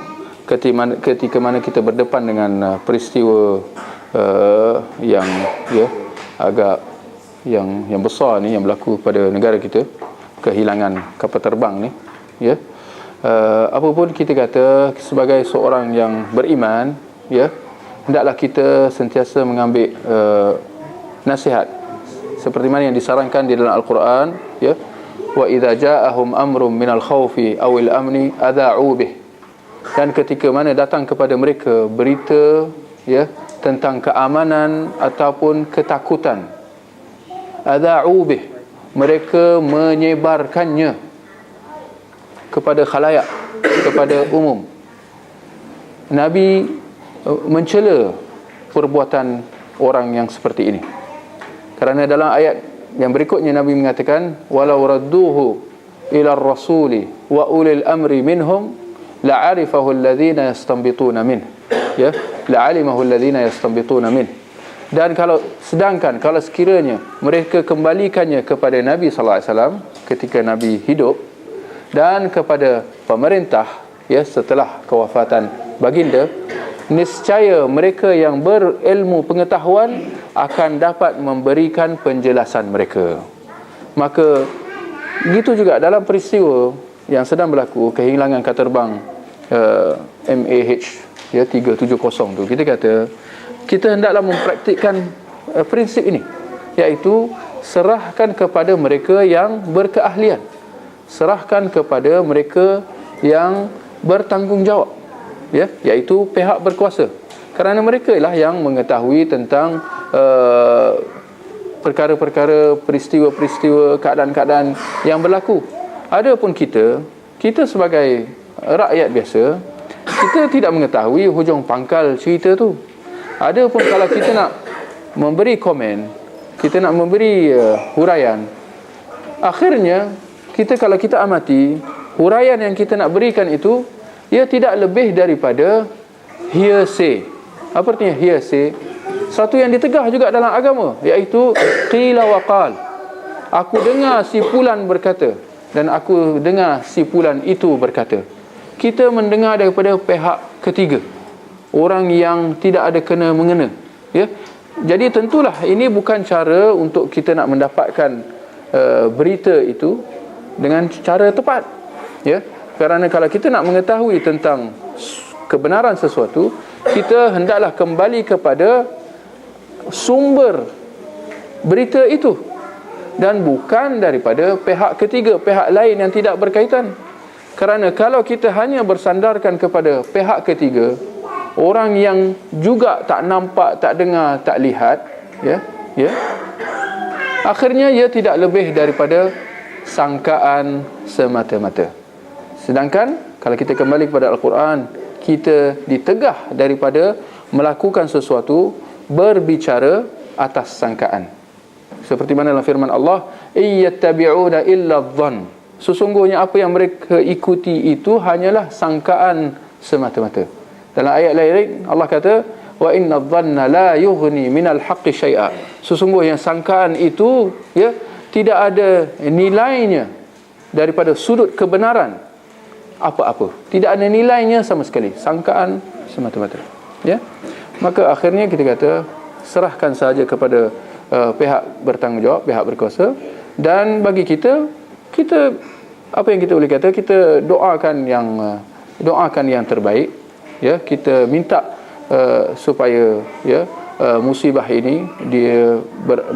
ketika mana kita berdepan dengan peristiwa yang, ya, agak yang besar ni yang berlaku pada negara kita, kehilangan kapal terbang ni, ya. Apapun kita kata, sebagai seorang yang beriman, ya, hendaklah kita sentiasa mengambil nasihat seperti mana yang disarankan di dalam Al-Quran, ya. Wa idza ja'ahum amrun minal khawfi awil amni adha'u bih Dan ketika mana datang kepada mereka berita tentang keamanan ataupun ketakutan, adha'u bih, mereka menyebarkannya kepada khalayak, kepada umum. Nabi mencela perbuatan orang yang seperti ini. Kerana dalam ayat yang berikutnya Nabi mengatakan, walau radduhu ila rasuli wa ulil amri minhum la'arifahu alladhina yastanbituna min, la'alimahu alladhina yastanbituna min. Dan sedangkan kalau sekiranya mereka kembalikannya kepada Nabi sallallahu alaihi wasallam ketika Nabi hidup dan kepada pemerintah setelah kewafatan baginda, niscaya mereka yang berilmu pengetahuan akan dapat memberikan penjelasan mereka. Maka begitu juga dalam peristiwa yang sedang berlaku, kehilangan kapal terbang MAH 370 tu, kita kata kita hendaklah mempraktikkan prinsip ini, iaitu serahkan kepada mereka yang berkeahlian, serahkan kepada mereka yang bertanggungjawab, iaitu pihak berkuasa, kerana mereka lah yang mengetahui tentang perkara-perkara, peristiwa-peristiwa, keadaan-keadaan yang berlaku. Adapun kita sebagai rakyat biasa, kita tidak mengetahui hujung pangkal cerita tu. Adapun kalau kita nak memberi komen, kita nak memberi huraian, akhirnya kalau kita amati huraian yang kita nak berikan itu, ia tidak lebih daripada hearsay. Apa artinya hearsay? Satu yang ditegah juga dalam agama, iaitu qila wa qal. Aku dengar si fulan berkata, dan aku dengar si fulan itu berkata. Kita mendengar daripada pihak ketiga, orang yang tidak ada kena mengena, Jadi tentulah ini bukan cara untuk kita nak mendapatkan berita itu dengan cara tepat, Kerana kalau kita nak mengetahui tentang kebenaran sesuatu, kita hendaklah kembali kepada sumber berita itu, dan bukan daripada pihak ketiga, pihak lain yang tidak berkaitan. Kerana kalau kita hanya bersandarkan kepada pihak ketiga, orang yang juga tak nampak, tak dengar, tak lihat, akhirnya ia tidak lebih daripada sangkaan semata-mata. Sedangkan kalau kita kembali kepada Al-Quran, kita ditegah daripada melakukan sesuatu berbicara atas sangkaan. Seperti mana dalam firman Allah, iyattabi'una illa dhann, sesungguhnya apa yang mereka ikuti itu hanyalah sangkaan semata-mata. Dalam ayat lain Allah kata, wa inna dhanna la yughni minal haqqi syai'a, sesungguhnya sangkaan itu tidak ada nilainya daripada sudut kebenaran apa-apa, tidak ada nilainya sama sekali, sangkaan semata-mata. Maka akhirnya kita kata, serahkan saja kepada pihak bertanggungjawab, pihak berkuasa. Dan bagi kita apa yang kita boleh kata, kita doakan yang terbaik, kita minta supaya musibah ini dia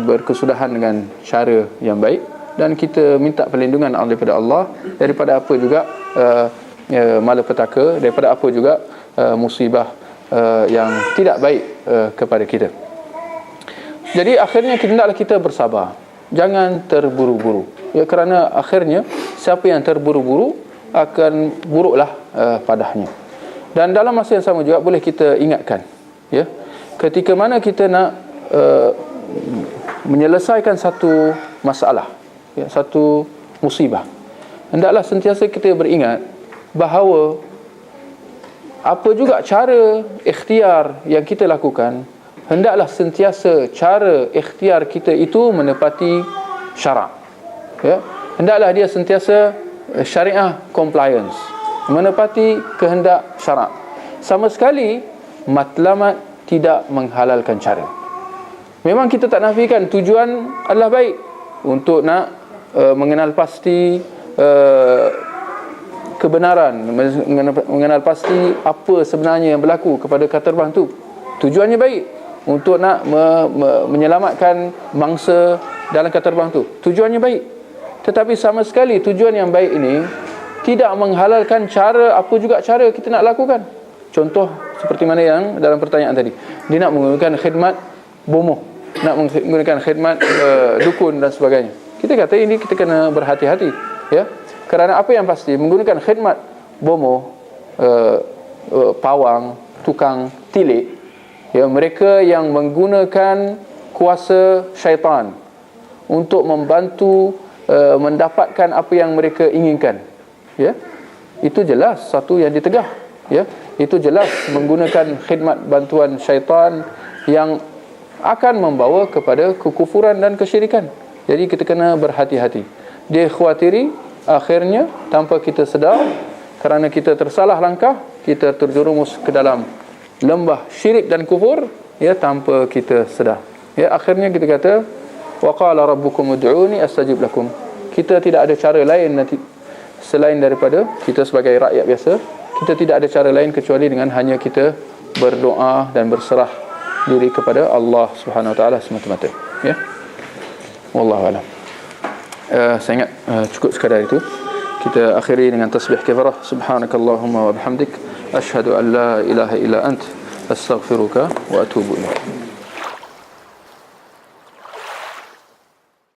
berkesudahan dengan cara yang baik, dan kita minta perlindungan daripada Allah daripada apa juga malapetaka, daripada apa juga musibah yang tidak baik kepada kita. Jadi akhirnya hendaklah kita bersabar, jangan terburu-buru, kerana akhirnya siapa yang terburu-buru akan buruklah padanya. Dan dalam masa yang sama juga boleh kita ingatkan, ketika mana kita nak menyelesaikan satu masalah, satu musibah, hendaklah sentiasa kita beringat bahawa apa juga cara ikhtiar yang kita lakukan, hendaklah sentiasa cara ikhtiar kita itu menepati syarak. Hendaklah dia sentiasa syariah compliance, menepati kehendak syarak. Sama sekali matlamat tidak menghalalkan cara. Memang kita tak nafikan tujuan adalah baik, untuk nak mengenal pasti kebenaran, mengenal pasti apa sebenarnya yang berlaku kepada kapal terbang tu. Tujuannya baik, untuk nak menyelamatkan mangsa dalam kapal terbang tu. Tujuannya baik. Tetapi sama sekali tujuan yang baik ini tidak menghalalkan cara apa juga cara kita nak lakukan. Contoh seperti mana yang dalam pertanyaan tadi, dia nak menggunakan khidmat bomoh, nak menggunakan khidmat dukun dan sebagainya. Kita kata ini kita kena berhati-hati, ya. Kerana apa yang pasti, menggunakan khidmat bomoh, pawang, tukang tilik, ya, mereka yang menggunakan kuasa syaitan untuk membantu mendapatkan apa yang mereka inginkan, ya, itu jelas satu yang ditegah, ya. Itu jelas menggunakan khidmat bantuan syaitan yang akan membawa kepada kekufuran dan kesyirikan. Jadi kita kena berhati-hati. Dia khawatiri akhirnya tanpa kita sedar, kerana kita tersalah langkah, kita terjerumus ke dalam lembah syirik dan kufur, ya, tanpa kita sedar. Ya, akhirnya kita kata wa qala rabbukum ud'uni astajib lakum. Kita tidak ada cara lain nanti selain daripada kita sebagai rakyat biasa, kita tidak ada cara lain kecuali dengan hanya kita berdoa dan berserah diri kepada Allah Subhanahu wa taala semata-mata, ya. Wallahu a'lam. Saya ingat cukup sekadar itu. Kita akhiri dengan tasbih kafarah. Subhanakallahumma wa bihamdik, asyhadu an la ilaha illa ant, astaghfiruka wa atubu ilaik.